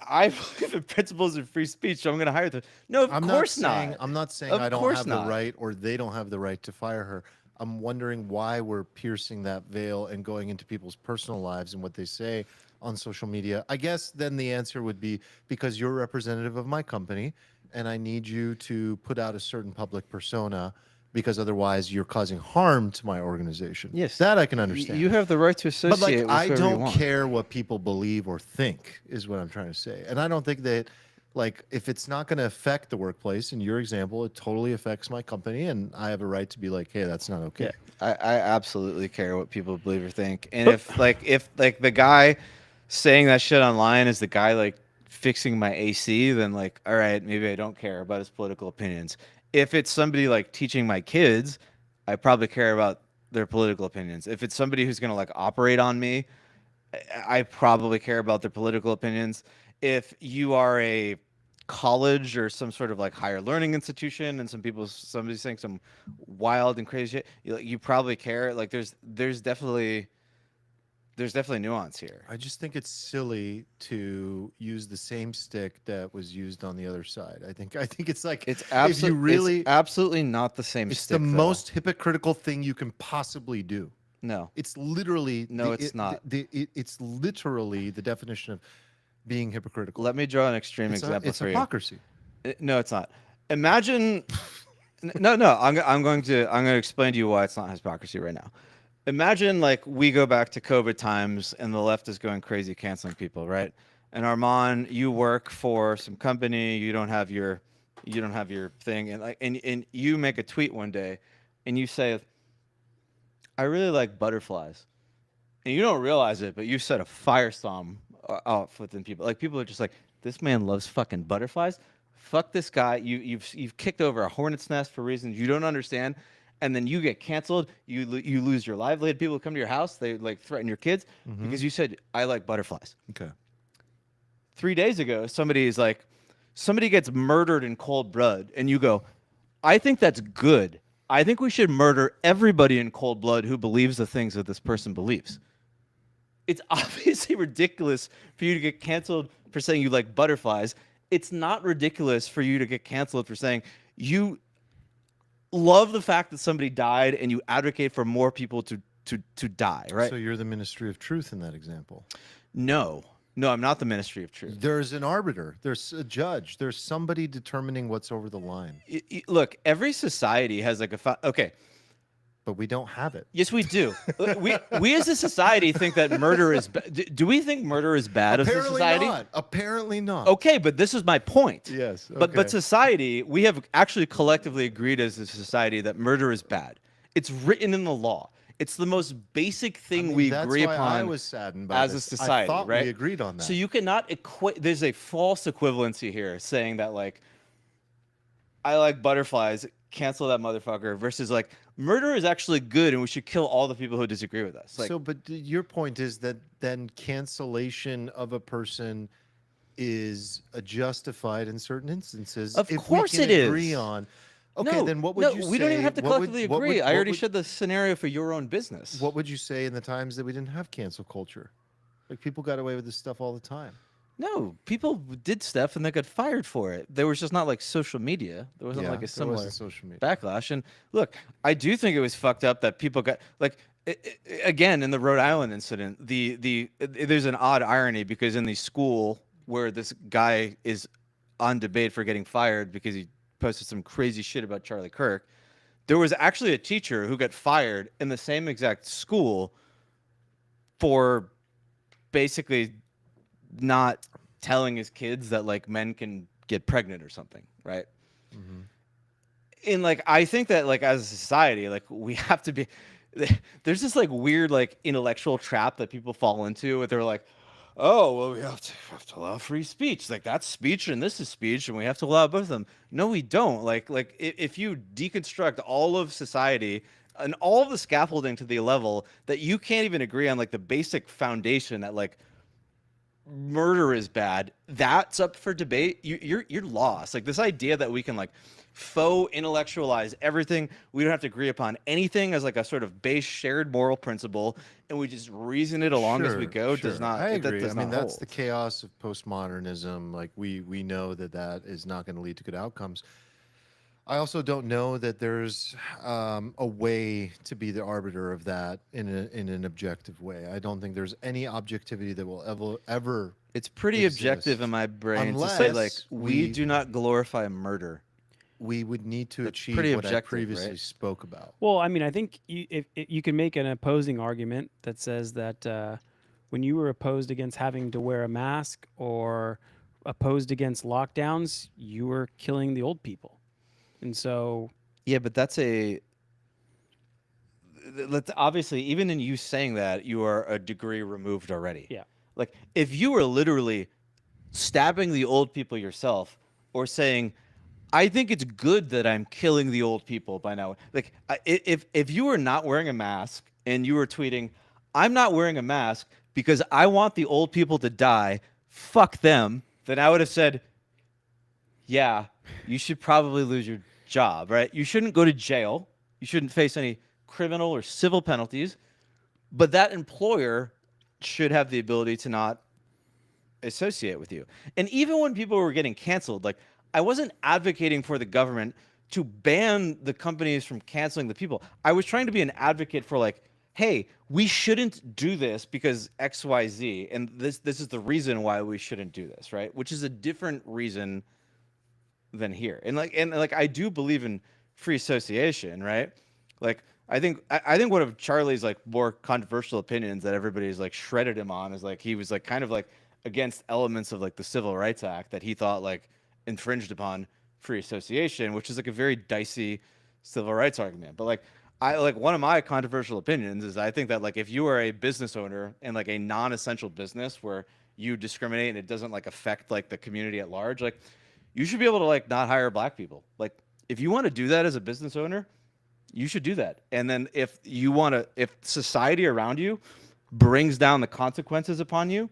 I believe in principles of free speech, so I'm going to hire them. No, of course not. I'm not saying Of I don't course have not. the right or they don't have the right to fire her. I'm wondering why we're piercing that veil and going into people's personal lives and what they say on social media. I guess then the answer would be because you're a representative of my company and I need you to put out a certain public persona because otherwise you're causing harm to my organization. Yes. That I can understand. You have the right to associate But like, with I whoever you don't want. care what people believe or think, is what I'm trying to say. And I don't think that, like, if it's not going to affect the workplace, in your example, it totally affects my company, and I have a right to be like, hey, that's not okay. I absolutely care what people believe or think. And if the guy saying that shit online is the guy like fixing my AC, then like, all right, maybe I don't care about his political opinions. If it's somebody like teaching my kids, I probably care about their political opinions. If it's somebody who's going to like operate on me, I probably care about their political opinions. If you are a college or some sort of like higher learning institution and somebody's saying some wild and crazy shit, you probably care. Like there's definitely nuance here. I just think it's silly to use the same stick that was used on the other side. I think it's like It's if you really, it's absolutely not the same it's stick, the though. most hypocritical thing you can possibly do. No. It's literally No, it's not. It's literally the definition of being hypocritical. Let me draw an extreme example It's for you. hypocrisy. No, it's not. Imagine. No. I'm going to explain to you why it's not hypocrisy right now. Imagine like we go back to COVID times and the left is going crazy canceling people, right? And Armand, you work for some company, you don't have your thing, and like and you make a tweet one day, and you say, I really like butterflies, and you don't realize it, but you set a firestorm off within people. Like people are just like, this man loves fucking butterflies. Fuck this guy. You've kicked over a hornet's nest for reasons you don't understand, and then you get canceled. You lose your livelihood. People come to your house. They like threaten your kids because you said I like butterflies. Okay. 3 days ago, somebody is like, somebody gets murdered in cold blood, and you go, I think that's good. I think we should murder everybody in cold blood who believes the things that this person believes. It's obviously ridiculous for you to get canceled for saying you like butterflies. It's not ridiculous for you to get canceled for saying you love the fact that somebody died and you advocate for more people to die, right? So you're the Ministry of Truth in that example. No, I'm not the Ministry of Truth. There's an arbiter. There's a judge. There's somebody determining what's over the line. Look, every society has like okay. But we don't have it. Yes, we do. we as a society think that murder is do we think murder is bad as a society? Not. Apparently not. Okay, but this is my point. Yes. But okay. society, we have actually collectively agreed as a society that murder is bad. It's written in the law. It's the most basic thing we agree upon. I was saddened by as a society, I thought right? we agreed on that. So you cannot equate. There's a false equivalency here, saying that like I like butterflies, cancel that motherfucker, versus like murder is actually good and we should kill all the people who disagree with us. Like, so, but your point is that then cancellation of a person is justified in certain instances. Of if course we can it is. agree on. Okay, then what would you say? We don't even have to what would- collectively what agree. would- I what already would- shared the scenario for your own business. What would you say in the times that we didn't have cancel culture? Like people got away with this stuff all the time. No, people did stuff and they got fired for it. There was just not like social media. There wasn't like a there similar wasn't social media. backlash. And look, I do think it was fucked up that people got like again in the Rhode Island incident. There's an odd irony because in the school where this guy is on debate for getting fired because he posted some crazy shit about Charlie Kirk, there was actually a teacher who got fired in the same exact school for basically not telling his kids that like men can get pregnant or something, right? Mm-hmm. And like I think that like as a society, like we have to be there's this like weird like intellectual trap that people fall into where they're like, oh well, we have to allow free speech. Like that's speech and this is speech and we have to allow both of them. No, we don't. Like if you deconstruct all of society and all of the scaffolding to the level that you can't even agree on like the basic foundation that like murder is bad, that's up for debate. You're lost. Like this idea that we can like faux intellectualize everything, we don't have to agree upon anything as like a sort of base shared moral principle, and we just reason it along as we go. Does not. I agree. That does I mean, not that's hold. the chaos of postmodernism. Like we know that is not going to lead to good outcomes. I also don't know that there's a way to be the arbiter of that in an objective way. I don't think there's any objectivity that will ever. It's pretty exist. objective in my brain to say like Unless we we- do not glorify murder. We would need to That's achieve pretty what I objective, previously right? spoke about. Well, I mean, I think if you can make an opposing argument that says that when you were opposed against having to wear a mask or opposed against lockdowns, you were killing the old people. And so, Yeah, but that's obviously, even in you saying that, you are a degree removed already. yeah. Like, if you were literally stabbing the old people yourself or saying, I think it's good that I'm killing the old people by now. Like, if you were not wearing a mask and you were tweeting, I'm not wearing a mask because I want the old people to die, fuck them, then I would have said, yeah, you should probably lose your job, right? You shouldn't go to jail. You shouldn't face any criminal or civil penalties. But that employer should have the ability to not associate with you. And even when people were getting canceled, like I wasn't advocating for the government to ban the companies from canceling the people. I was trying to be an advocate for like, hey, we shouldn't do this because XYZ, and this is the reason why we shouldn't do this, right? Which is a different reason than here. And like I do believe in free association, right? Like I think one of Charlie's like more controversial opinions that everybody's like shredded him on is like he was like kind of like against elements of like the Civil Rights Act that he thought like infringed upon free association, which is like a very dicey civil rights argument. But like I like one of my controversial opinions is I think that like if you are a business owner in like a non-essential business where you discriminate and it doesn't like affect like the community at large, like you should be able to like not hire black people. Like if you want to do that as a business owner, you should do that. And then if society around you brings down the consequences upon you,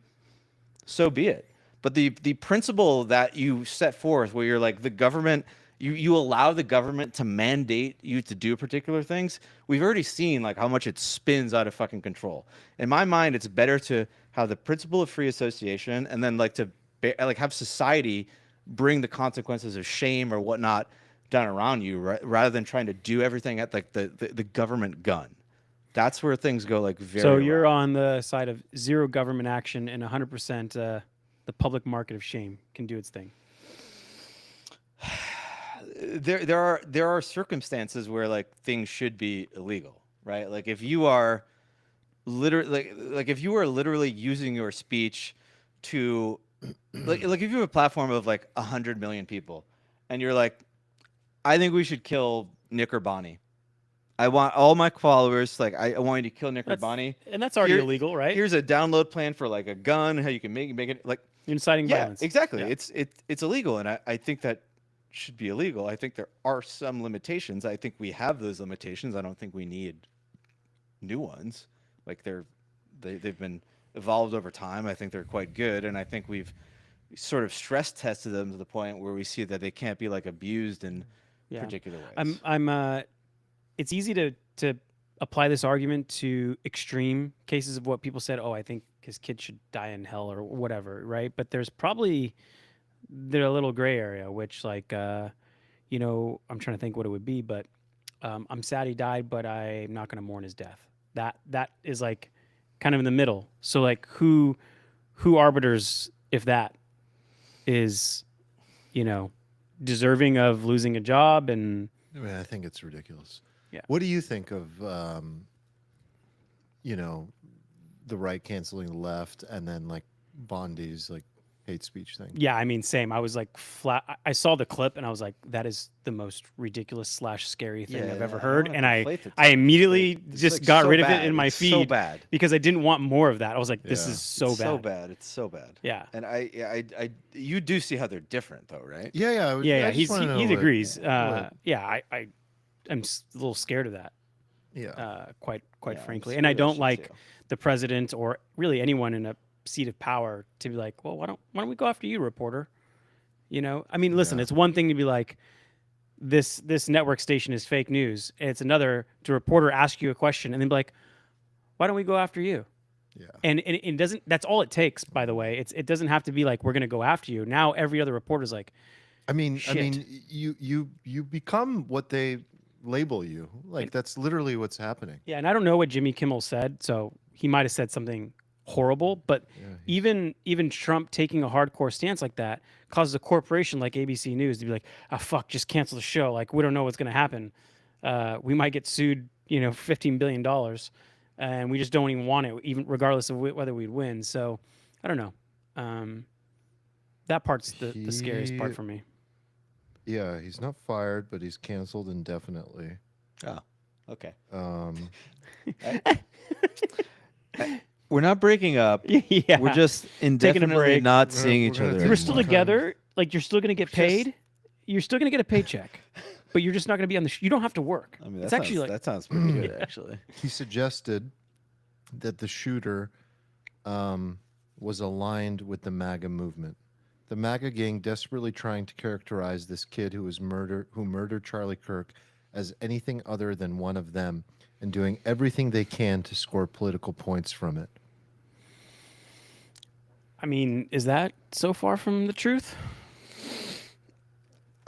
so be it. But the principle that you set forth, where you're like the government, you allow the government to mandate you to do particular things. We've already seen like how much it spins out of fucking control. In my mind, it's better to have the principle of free association, and then like to like have society bring the consequences of shame or whatnot down around you, rather than trying to do everything at like the government gun. That's where things go like very. So you're wrong. on the side of zero government action and 100% the public market of shame can do its thing. There are circumstances where like things should be illegal, right? Like if you are literally like if you are literally using your speech to like if you have a platform of like 100 million people, and you're like, I think we should kill Nick or Bonnie. I want all my followers, like I want you to kill Nick or Bonnie. And that's already Here- illegal, right? Here's a download plan for like a gun, how you can make it like You're inciting violence. exactly. Yeah. It's illegal, and I think that should be illegal. I think there are some limitations. I think we have those limitations. I don't think we need new ones. Like they've been evolved over time. I think they're quite good, and I think we've sort of stress tested them to the point where we see that they can't be like abused in Yeah. particular ways. It's easy to apply this argument to extreme cases of what people said, oh, I think his kid should die in hell or whatever, right? But there's probably a little gray area, which like, you know, I'm trying to think what it would be, but I'm sad he died, but I'm not going to mourn his death. That is like kind of in the middle. So like who arbiters if that is, you know, deserving of losing a job? And I mean, I think it's ridiculous. Yeah. What do you think of, you know, the right canceling the left, and then like Bondi's like hate speech thing? yeah, I mean, same. I was like flat. I saw the clip and I was like, that is the most ridiculous / scary thing Yeah, I've ever I heard. wanna And I conflate the immediately It's, just like, got so rid of bad. it in my It's feed so bad. because I didn't want more of that. I was like, this Yeah. is so It's bad. so bad. It's so bad. Yeah. And I you do see how they're different though, right? Yeah, yeah, Yeah, I just wanna know he what- agrees. what- Yeah, I'm a little scared of that. yeah. Quite Yeah, I'm frankly, scared and I of that don't shit, like too. the president or really anyone in a seat of power to be like, well, why don't we go after you, reporter? You know, I mean, listen, Yeah. it's one thing to be like, this network station is fake news. It's another to reporter ask you a question and then be like, why don't we go after you? Yeah. And it doesn't. That's all it takes, by the way. It doesn't have to be like we're gonna go after you. Now every other reporter's like, I mean, Shit. you become what they label you. Like that's literally what's happening. yeah. And I don't know what Jimmy Kimmel said, so he might have said something horrible. But Yeah, even Trump taking a hardcore stance like that causes a corporation like ABC News to be like, ah, fuck, just cancel the show. Like we don't know what's gonna happen. We might get sued, you know, $15 billion, and we just don't even want it, even regardless of whether we'd win. So I don't know. That part's the scariest part He- for me. Yeah, he's not fired, but he's canceled indefinitely. Oh, okay. Um, We're not breaking up. Yeah, We're just indefinitely break. not We're seeing gonna each other. take we're anymore. still together. Like you're still gonna get paid. You're still gonna get a paycheck, but you're just not gonna be on the. You don't have to work. I mean, it's that actually sounds, like that sounds pretty good, actually. he suggested that the shooter was aligned with the MAGA movement. The MAGA gang desperately trying to characterize this kid who murdered Charlie Kirk as anything other than one of them, and doing everything they can to score political points from it. I mean, is that so far from the truth?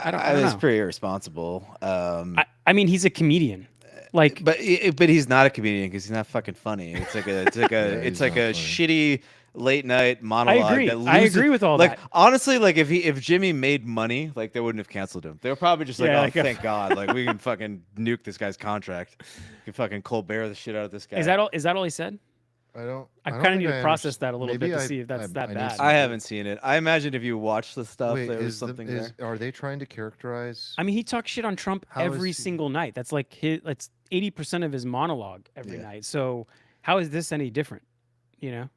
I don't That's know. pretty irresponsible. I mean, he's a comedian. Like, But he's not a comedian because he's not fucking funny. It's like a he's it's like not a funny. shitty late night monologue. agree. That I loses, agree with all like, that. honestly, like if Jimmy made money, like they wouldn't have canceled him. They were probably just like, Yeah, oh, like thank God, like we can fucking nuke this guy's contract. We can fucking Colbert the shit out of this guy. is that all? Is that all he said? I don't. I don't kind of think need to process that a little maybe bit to I- see if that's that I need bad. some- I haven't seen it. I imagine if you watch the stuff, Wait, there was is the- something is- there. Are they trying to characterize? I mean, he talks shit on Trump How is every he- single night. That's like that's 80% of his monologue every Yeah. night. So how is this any different? You know,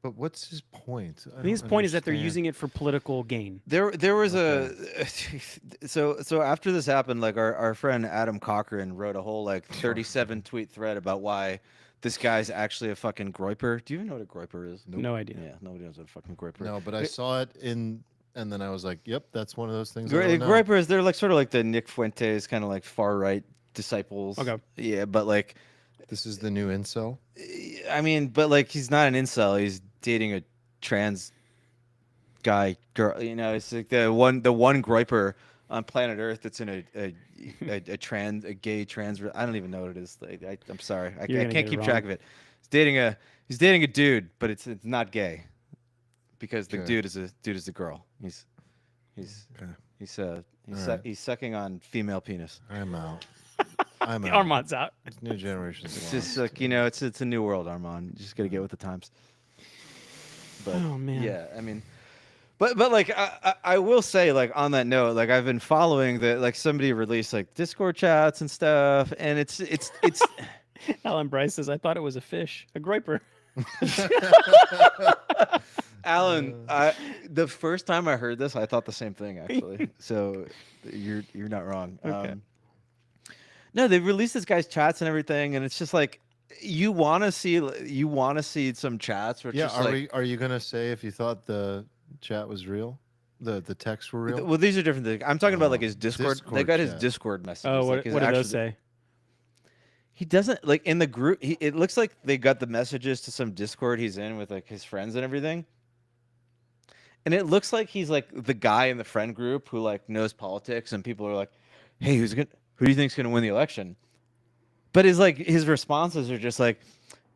But what's his point? I think his point is that they're understand. using it for political gain. There was a so after this happened, like our friend Adam Cochran wrote a whole like 37 tweet thread about why this guy's actually a fucking groiper. Do you even know what a groiper is? No idea. Yeah, nobody knows what a fucking groiper. No, but I saw it in, and then I was like, "Yep, that's one of those things." Groipers, they're like sort of like the Nick Fuentes kind of like far right disciples. Okay. Yeah, but like, This is the new incel. I mean, but like he's not an incel. He's dating a trans guy girl. You know, it's like the one groiper on planet Earth that's in a gay trans. I don't even know what it is. Like, I'm sorry, I You're gonna can't get it keep wrong. track of it. He's dating a dude, but it's not gay because the Okay. dude is a girl. Okay. He's sucking on female penis. I'm out. I'm out. Armand's out. It's new generations. It's just like, you know, it's a new world, Armand. You just gotta get with the times. But Oh, man. yeah, I mean, but like I will say, like, on that note, like I've been following the, like, somebody released like Discord chats and stuff, and it's Alan Bryce says, I thought it was a fish, a groiper. Alan. The first time I heard this, I thought the same thing actually. So you're not wrong. Okay. No, they released this guy's chats and everything, and it's just like you want to see some chats. Where it's Yeah. just Are you gonna say if you thought the chat was real, the texts were real? well, these are different things. I'm talking about like his Discord. They Discord got his chat. Discord messages. Oh, like what his did those actual- say? He doesn't like in the group. It looks like they got the messages to some Discord he's in with like his friends and everything. And it looks like he's like the guy in the friend group who like knows politics, and people are like, "Hey, who do you think's gonna win the election?" But his responses are just like,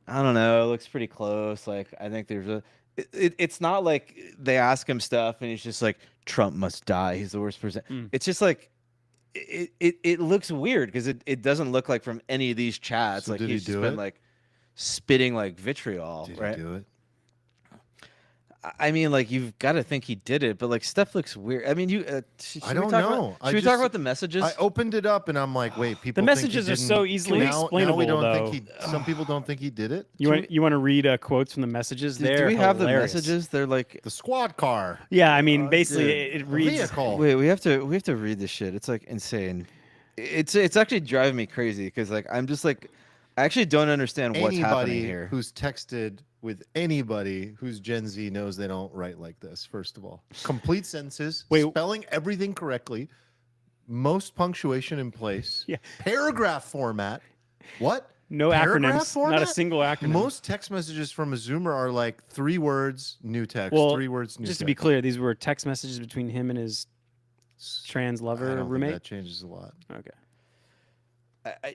"I don't know. It looks pretty close. Like I think there's a." It's not like they ask him stuff and he's just like, "Trump must die. He's the worst person." Mm. It's just like. It looks weird because it doesn't look like from any of these chats. So like did he he's just do been it? like spitting like vitriol, Did right? he do it? I mean, like you've got to think he did it, but like stuff looks weird. I mean, should I don't we talk know. About, should we talk about the messages? I opened it up and I'm like, wait, people. The think messages he are so didn't- easily now explainable, we don't though. think some people don't think he did it. You want to read quotes from the messages? do They're we have hilarious. the messages? They're like, The squad car, Yeah, I mean, basically, dude. it reads. vehicle. wait, we have to read this shit. It's like insane. It's actually driving me crazy because like I'm just like, I actually don't understand what's happening Anybody here. who's texted with anybody who's Gen Z knows they don't write like this. First of all, complete sentences, Wait. spelling everything correctly, most punctuation in place, Yeah. paragraph format. What? No Paragraph acronyms, not a format? single acronym. Most text messages from a Zoomer are like 3 words, new text, Well, 3 words, new Just to text. be clear, these were text messages between him and his trans I lover don't think roommate. that changes a lot. Okay.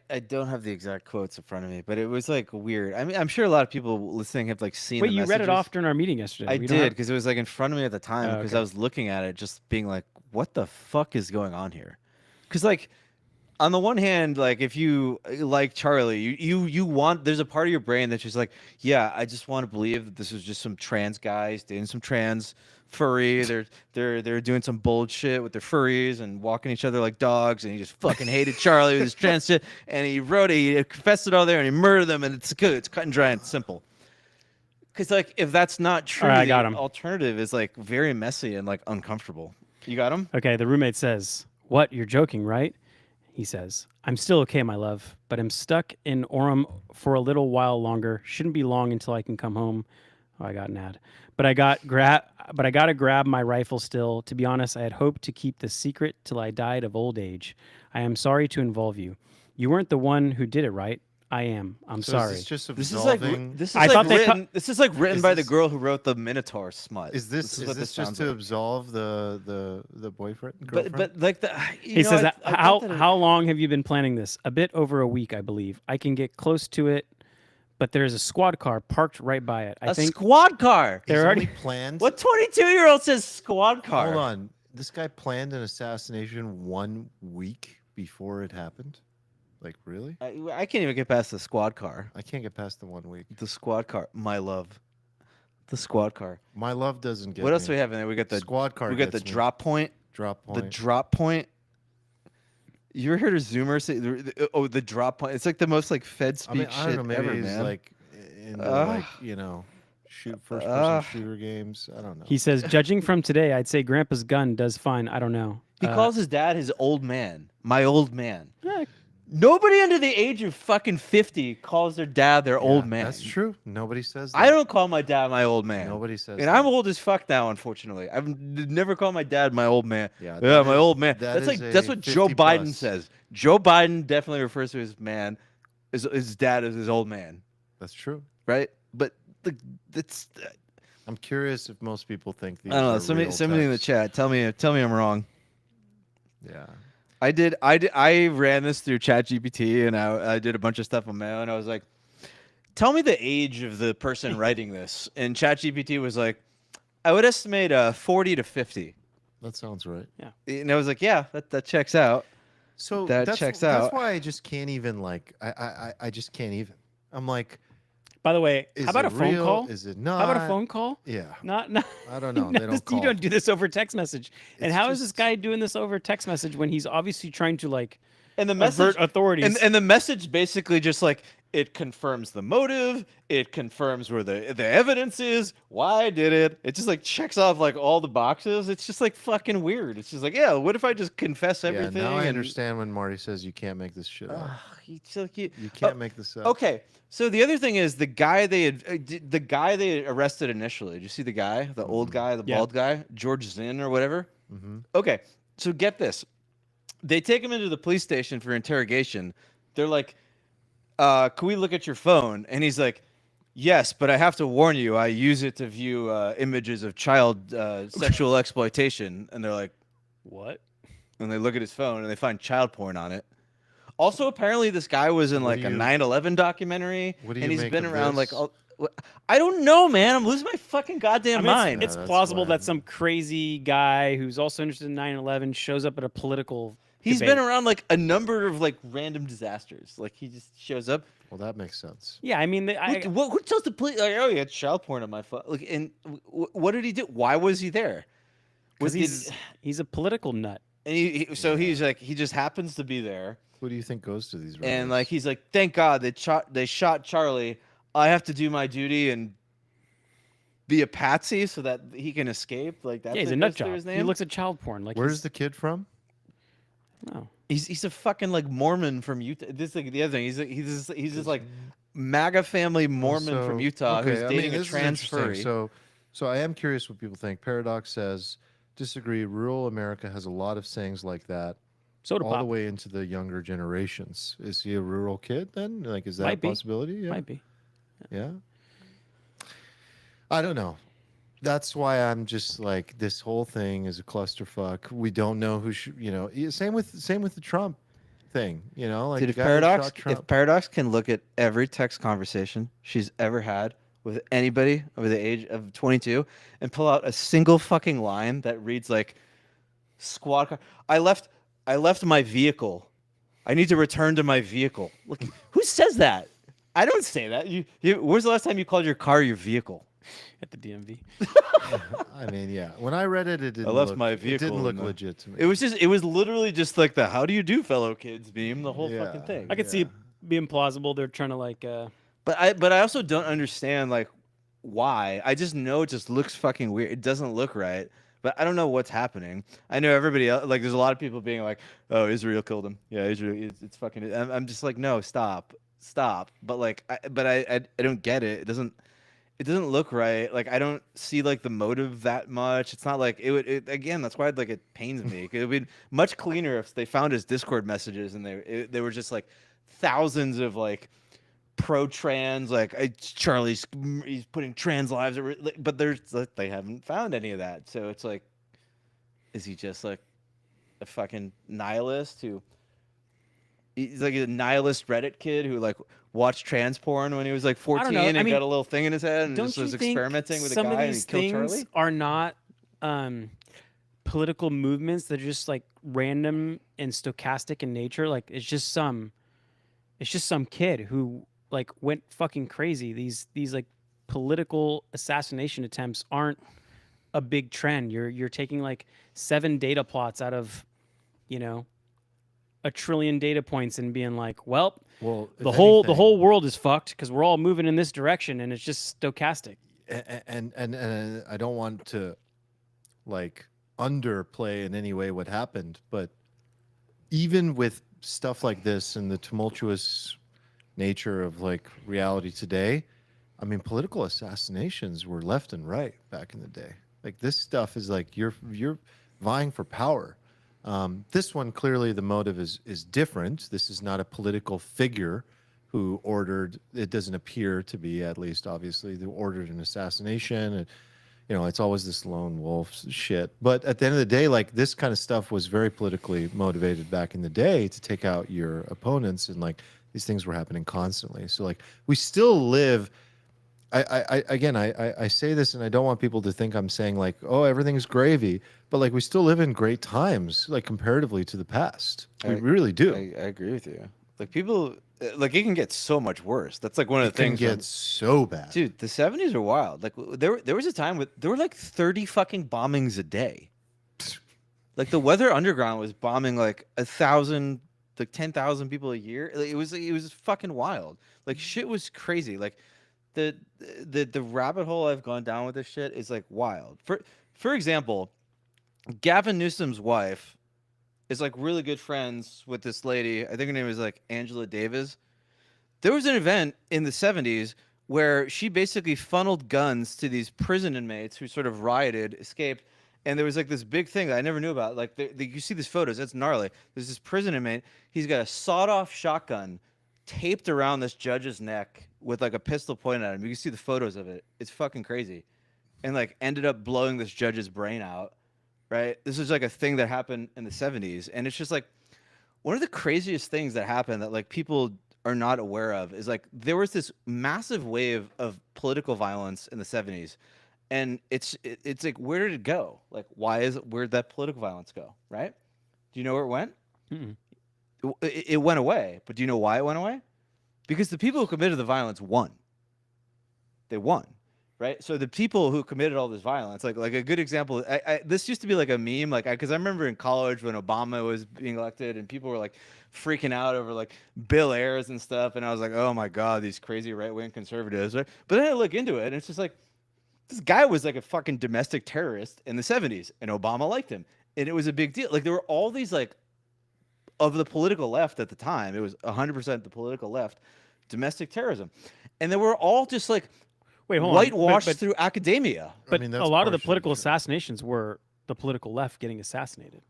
I don't have the exact quotes in front of me, but it was like weird. I mean, I'm sure a lot of people listening have like seen. Wait, the you read it messages. off during our meeting yesterday. I We don't did have- because it was like in front of me at the time Oh, because okay. I was looking at it, just being like, "What the fuck is going on here?" Because like, on the one hand, like if you like Charlie, you want there's a part of your brain that's just like, yeah, I just want to believe that this was just some trans guys dating some trans furry. They're doing some bold shit with their furries and walking each other like dogs, and he just fucking hated Charlie with his trans shit, and he confessed it all there, and he murdered them, and it's good, it's cut and dry and simple. Because like if that's not true, All right, I the got him. alternative is like very messy and like uncomfortable. You got him? Okay, the roommate says, "What? You're joking, right?" He says, "I'm still okay, my love, but I'm stuck in Orem for a little while longer. Shouldn't be long until I can come home." Oh, I got an ad. But I gotta grab my rifle still. To be honest, I had hoped to keep the secret till I died of old age. I am sorry to involve you. You weren't the one who did it, right? I am. I'm So sorry. Is this just This is like absolving? this is I like thought they written. This is like written Is by the this- girl who wrote the Minotaur smut. Is this what just sounds to like. absolve the boyfriend? But Girlfriend? like the He says, I how thought that it- how long have you been planning this? A bit over a week, I believe. I can get close to it, but there's a squad car parked right by it. I a think squad car? He's they're already- only planned. What 22-year-old says squad car? Hold on. This guy planned an assassination 1 week before it happened. Like really? I can't even get past the squad car. I can't get past the 1 week. The squad car, my love. The squad car. My love doesn't get. What else me. do we have in there? We got the squad car? We got the gets me. drop point. Drop The point. drop point. You ever heard of Zoomer say? The drop point. It's like the most like Fed I speak mean, I don't shit know. Maybe ever, he's man. like into Ugh. shoot first person Ugh. shooter games. I don't know. he says, judging from today, I'd say Grandpa's gun does fine. I don't know. He calls his dad his old man. My old man. Eh, Nobody under the age of fucking 50 calls their dad their old man. That's true. Nobody says that. I don't call my dad my old man. Nobody says And that. I'm old as fuck now, unfortunately. I've never called my dad my old man. Yeah, Yeah, that my is- old man. that That's is like that's a what Joe 50 Biden plus. says. Joe Biden definitely refers to his man, his dad as his old man, That's true. right? But that's I'm curious if most people think these I don't know. are Somebody real in the texts. chat. Tell me I'm wrong. Yeah. I ran this through ChatGPT and I did a bunch of stuff on my own. I was like, tell me the age of the person writing this. And ChatGPT was like, I would estimate 40 to 50. That sounds right. And I was like, yeah, that checks out. So That that's, checks That's out. why I just can't even like I just can't even. I'm like, By the way, is how about it a phone real? call? Is it not? How about a phone call? Yeah. Not. I don't know. They don't call. You don't do this over text message. And It's how is this just- guy doing this over text message when he's obviously trying to like And the message avert authorities? and the message basically just like it confirms the motive, it confirms where the evidence is, why I did it. It just like checks off like all the boxes. It's just like fucking weird. It's just like, yeah, what if I just confess Yeah. everything? Now I and- understand when Marty says you can't make this shit up. Ugh, it's like You can't make this up. Okay, so the other thing is the guy they arrested initially. Did you see the guy, the old guy, the Yeah. bald guy, George Zinn or whatever? Mm-hmm. Okay, so get this. They take him into the police station for interrogation. They're like, can we look at your phone? And he's like, yes, but I have to warn you, I use it to view images of child sexual exploitation. And they're like, what? and they look at his phone and they find child porn on it. Also, apparently, this guy was in What like do a you- 9/11 documentary, what do and you he's make been of around like this? all. I don't know, man. I'm losing my fucking goddamn I mean, mind. it's Yeah, that's plausible why that I'm- some crazy guy who's also interested in 9/11 shows up at a political. He's debate. been around like a number of like random disasters. Like he just shows up. Well, that makes sense. Yeah, I mean, Who tells the police? Like, oh, yeah, it's child porn on my phone. Like, and what did he do? Why was he there? because Was he's a political nut. and he's like he just happens to be there, Who do you think goes to these rallies? and like he's like, thank God they shot Charlie. I have to do my duty and be a patsy so that he can escape. Like that's Yeah, he's a what nut goes through job. his He name? looks at child porn. Like Where's the kid from? no. He's a fucking like Mormon from Utah. This is like the other thing. He's just like MAGA family Mormon from Utah who's dating a this is trans interesting. furry. So I am curious what people think. Paradox says, disagree. Rural America has a lot of sayings like that, Soda all the pop way into the younger generations. Is he a rural kid then? Like, is that Might a be. possibility? Yeah. might be. Yeah. I don't know. That's why I'm just like, this whole thing is a clusterfuck. We don't know who should, same with the Trump thing, like Dude, the guy who shot Trump. if Paradox can look at every text conversation she's ever had with anybody over the age of 22 and pull out a single fucking line that reads like squad car. I left my vehicle. I need to return to my vehicle. Look, who says that? I don't say that. Where's the last time you called your car your vehicle? At the DMV. I mean, yeah. When I read it, it didn't left look, my it vehicle didn't look in the- legit to me. It was literally just like the "How do you do, fellow kids" meme. The whole Yeah. fucking thing. I could see it being plausible. They're trying to like. But I also don't understand like why. I just know it just looks fucking weird. It doesn't look right. But I don't know what's happening. I know everybody else, like there's a lot of people being like, "Oh, Israel killed him." Yeah, Israel. It's fucking. I'm just like, no, stop. But like, I don't get it. It doesn't look right. Like I don't see like the motive that much. It's not like it would. Again, that's why like it pains me. It would be much cleaner if they found his Discord messages and they were just like thousands of like pro-trans, like Charlie's he's putting trans lives. But there's like, they haven't found any of that. So it's like, is he just like a fucking nihilist who? He's like a nihilist Reddit kid who like watched trans porn when he was like 14 know. I and mean, got a little thing in his head and Don't just you was think experimenting with a some guy of and he these killed things Charlie? are not political movements? They're just like random and stochastic in nature. Like it's just some kid who like went fucking crazy. These like political assassination attempts aren't a big trend. You're taking like 7 data plots out of, a trillion data points and being like, well, Well, the if whole anything- world is fucked because we're all moving in this direction and it's just stochastic. and I don't want to like underplay in any way what happened, but even with stuff like this and the tumultuous nature of like reality today, I mean, political assassinations were left and right back in the day. Like this stuff is like you're vying for power. This one clearly the motive is different. This is not a political figure who ordered. It doesn't appear to be, at least obviously, who ordered an assassination. And, it's always this lone wolf shit. But at the end of the day, like this kind of stuff was very politically motivated back in the day to take out your opponents, and like these things were happening constantly. So like we still live. I say this, and I don't want people to think I'm saying like, oh, everything's gravy, but like we still live in great times, like comparatively to the past. We really do. I agree with you. Like people, like it can get so much worse. That's like one of the things. It can get so bad, dude. The 70s are wild. Like there was a time with there were like 30 fucking bombings a day. Like the Weather Underground was bombing like 1,000, like 10,000 people a year. Like, it was fucking wild. Like shit was crazy. Like the rabbit hole I've gone down with this shit is like wild. For example, Gavin Newsom's wife is like really good friends with this lady. I think her name is like Angela Davis. There was an event in the 70s where she basically funneled guns to these prison inmates who sort of rioted, escaped, and there was like this big thing that I never knew about. Like you see these photos, it's gnarly. There's this prison inmate. He's got a sawed-off shotgun taped around this judge's neck with like a pistol pointed at him. You can see the photos of it. It's fucking crazy. And like ended up blowing this judge's brain out, right? This is like a thing that happened in the 70s. And it's just like one of the craziest things that happened that like people are not aware of is like there was this massive wave of political violence in the 70s. And it's like, where did it go? Like, where'd that political violence go, right? Do you know where it went? It went away. But do you know why it went away? Because the people who committed the violence won. They won, right? So the people who committed all this violence, like a good example, this used to be like a meme, like because I remember in college when Obama was being elected and people were like freaking out over like Bill Ayers and stuff, and I was like, oh my god, these crazy right-wing conservatives, right? But then I look into it, and it's just like this guy was like a fucking domestic terrorist in the 70s, and Obama liked him, and it was a big deal. Like there were all these like of the political left at the time, it was 100% the political left, domestic terrorism. And they were all just like whitewashed through academia. But a lot of the political assassinations were the political left getting assassinated,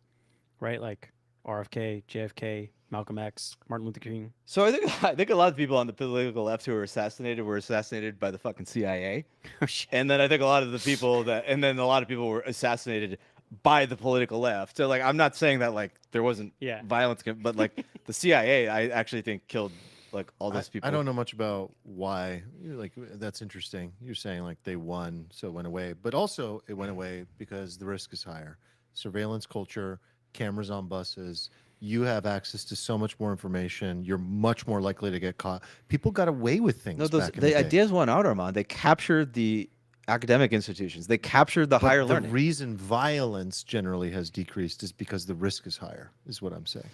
right? Like RFK, JFK, Malcolm X, Martin Luther King. So I think a lot of people on the political left who were assassinated by the fucking CIA. And then I think a lot of people were assassinated by the political left. So like I'm not saying that like there wasn't violence, but like the CIA I actually think killed like all those people. I don't know much about why. Like that's interesting. You're saying like they won, so it went away, but also it went away because the risk is higher. Surveillance culture, cameras on buses. You have access to so much more information. You're much more likely to get caught. People got away with things. No, the ideas went out, Armand. They captured the academic institutions. They captured the higher learning. The reason violence generally has decreased is because the risk is higher, is what I'm saying.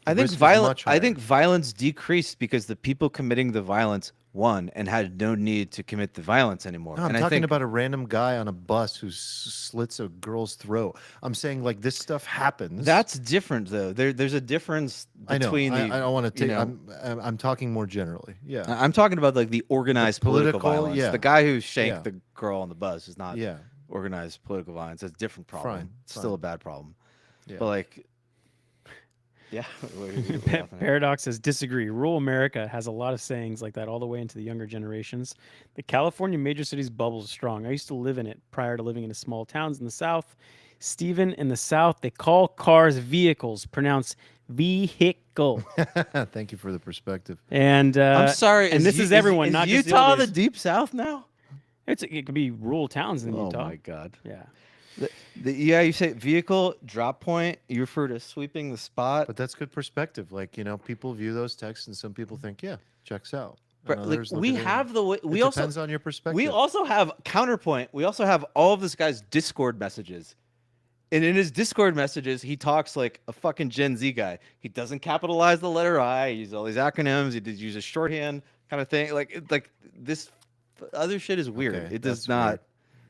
I think violence decreased because the people committing the violence won and had no need to commit the violence anymore. No, I'm talking about a random guy on a bus who slits a girl's throat. I'm saying like this stuff happens. That's different though. There's a difference between I don't want to take. I'm talking more generally. Yeah, I'm talking about like the organized political violence. Yeah. The guy who shanked the girl on the bus is not organized political violence. That's a different problem. Fine. It's still a bad problem. Yeah. But like. Yeah. Paradox says, disagree. Rural America has a lot of sayings like that all the way into the younger generations. The California major cities bubble is strong. I used to live in it prior to living in the small towns in the South. Stephen, in the South, they call cars vehicles, pronounce vehicle. Thank you for the perspective. And I'm sorry. And this is everyone, not just Utah, the deep South now? It could be rural towns in Utah. Oh, my God. Yeah. You say vehicle, drop point, you refer to sweeping the spot. But that's good perspective. Like, people view those texts and some people think, yeah, checks out. But like, we have the way. It depends on your perspective. We also have counterpoint. We also have all of this guy's Discord messages. And in his Discord messages, he talks like a fucking Gen Z guy. He doesn't capitalize the letter I. He uses all these acronyms. He uses shorthand kind of thing. Like this other shit is weird. Okay, it does not. Weird.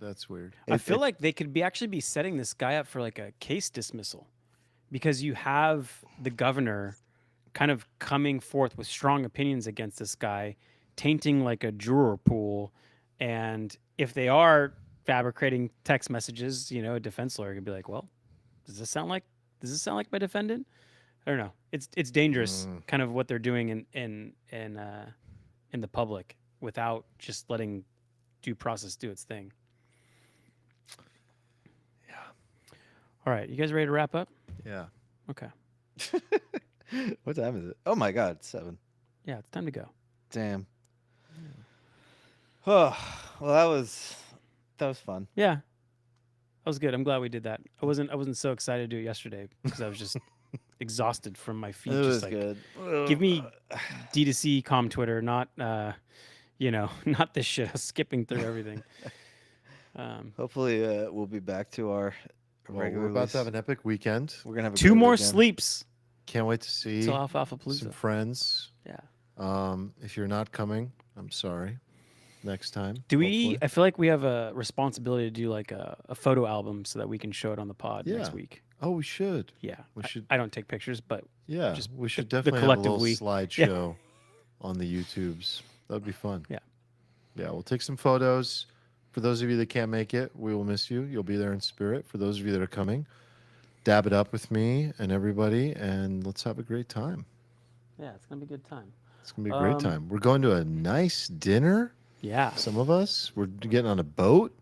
That's weird. I feel like they could actually be setting this guy up for like a case dismissal, because you have the governor kind of coming forth with strong opinions against this guy, tainting like a juror pool. And if they are fabricating text messages, you know, a defense lawyer could be like, well, does this sound like my defendant? I don't know. It's dangerous, kind of what they're doing in the public without just letting due process do its thing. Yeah. All right, you guys ready to wrap up? Yeah. Okay. What time is it? Oh my God, it's 7. Yeah, it's time to go. Damn. Oh, well, that was fun. Yeah, that was good. I'm glad we did that. I wasn't so excited to do it yesterday because I was just exhausted from my feet. It Just was like, good. give me D2C com Twitter, not not this shit. Skipping through everything. Hopefully, we'll be back to our Well, regular. we're about to have an epic weekend. We're gonna have a 2 great more weekend. sleeps Can't wait to see till Alfalfa some Palooza. friends. Yeah. If you're not coming, I'm sorry. Next time. Do we? hopefully. I feel like we have a responsibility to do like a photo album so that we can show it on the pod Yeah. next week. Oh, we should. Yeah. We should. I don't take pictures, but Yeah, just we should the definitely have a collective little we. slideshow on the YouTubes. That'd be fun. Yeah. Yeah, we'll take some photos. For those of you that can't make it, we will miss you. You'll be there in spirit. For those of you that are coming, dab it up with me and everybody, and let's have a great time. yeah, it's gonna be a good time. It's going to be a great time. We're going to a nice dinner. Yeah. Some of us. We're getting on a boat.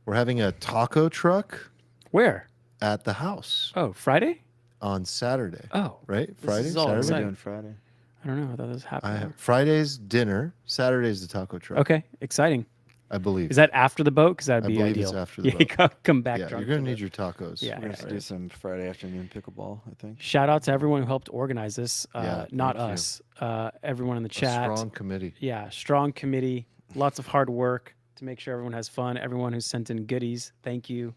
We're having a taco truck Where? at the house Oh, Friday? on Saturday. Oh, Right? Friday? is all What are we Saturday? exciting. doing Friday? I don't know. I thought this was happening. Friday's dinner. Saturday's the taco truck. Okay, exciting. I believe. Is that after the boat? Because that'd I be believe ideal. it's after the Yeah, boat. come back Yeah, drunk. you're going for to need the- your tacos. Yeah. We're gonna have to do some Friday afternoon pickleball. I think. Shout out to everyone who helped organize this. Yeah, Not thank you. us. Everyone in the A chat. strong committee. Yeah, strong committee. Lots of hard work to make sure everyone has fun. Everyone who sent in goodies, thank you.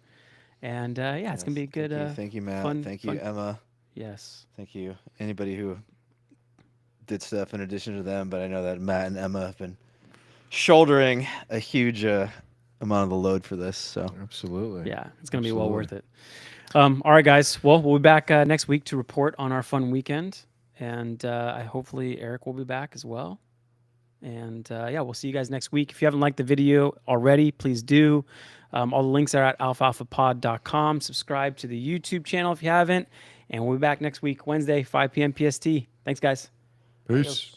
And yeah, it's gonna be a good. Thank you, Matt. fun- Thank you, fun- Emma. Yes. Thank you. Anybody who did stuff in addition to them, but I know that Matt and Emma have been shouldering a huge amount of the load for this. So Absolutely. Yeah, it's gonna be well Absolutely. worth it. All right, guys. Well, we'll be back next week to report on our fun weekend, and hopefully Eric will be back as well. And yeah, we'll see you guys next week. If you haven't liked the video already, please do. All the links are at alfalfapod.com. Subscribe to the YouTube channel if you haven't. And we'll be back next week, Wednesday, 5 p.m. PST. Thanks, guys. Peace.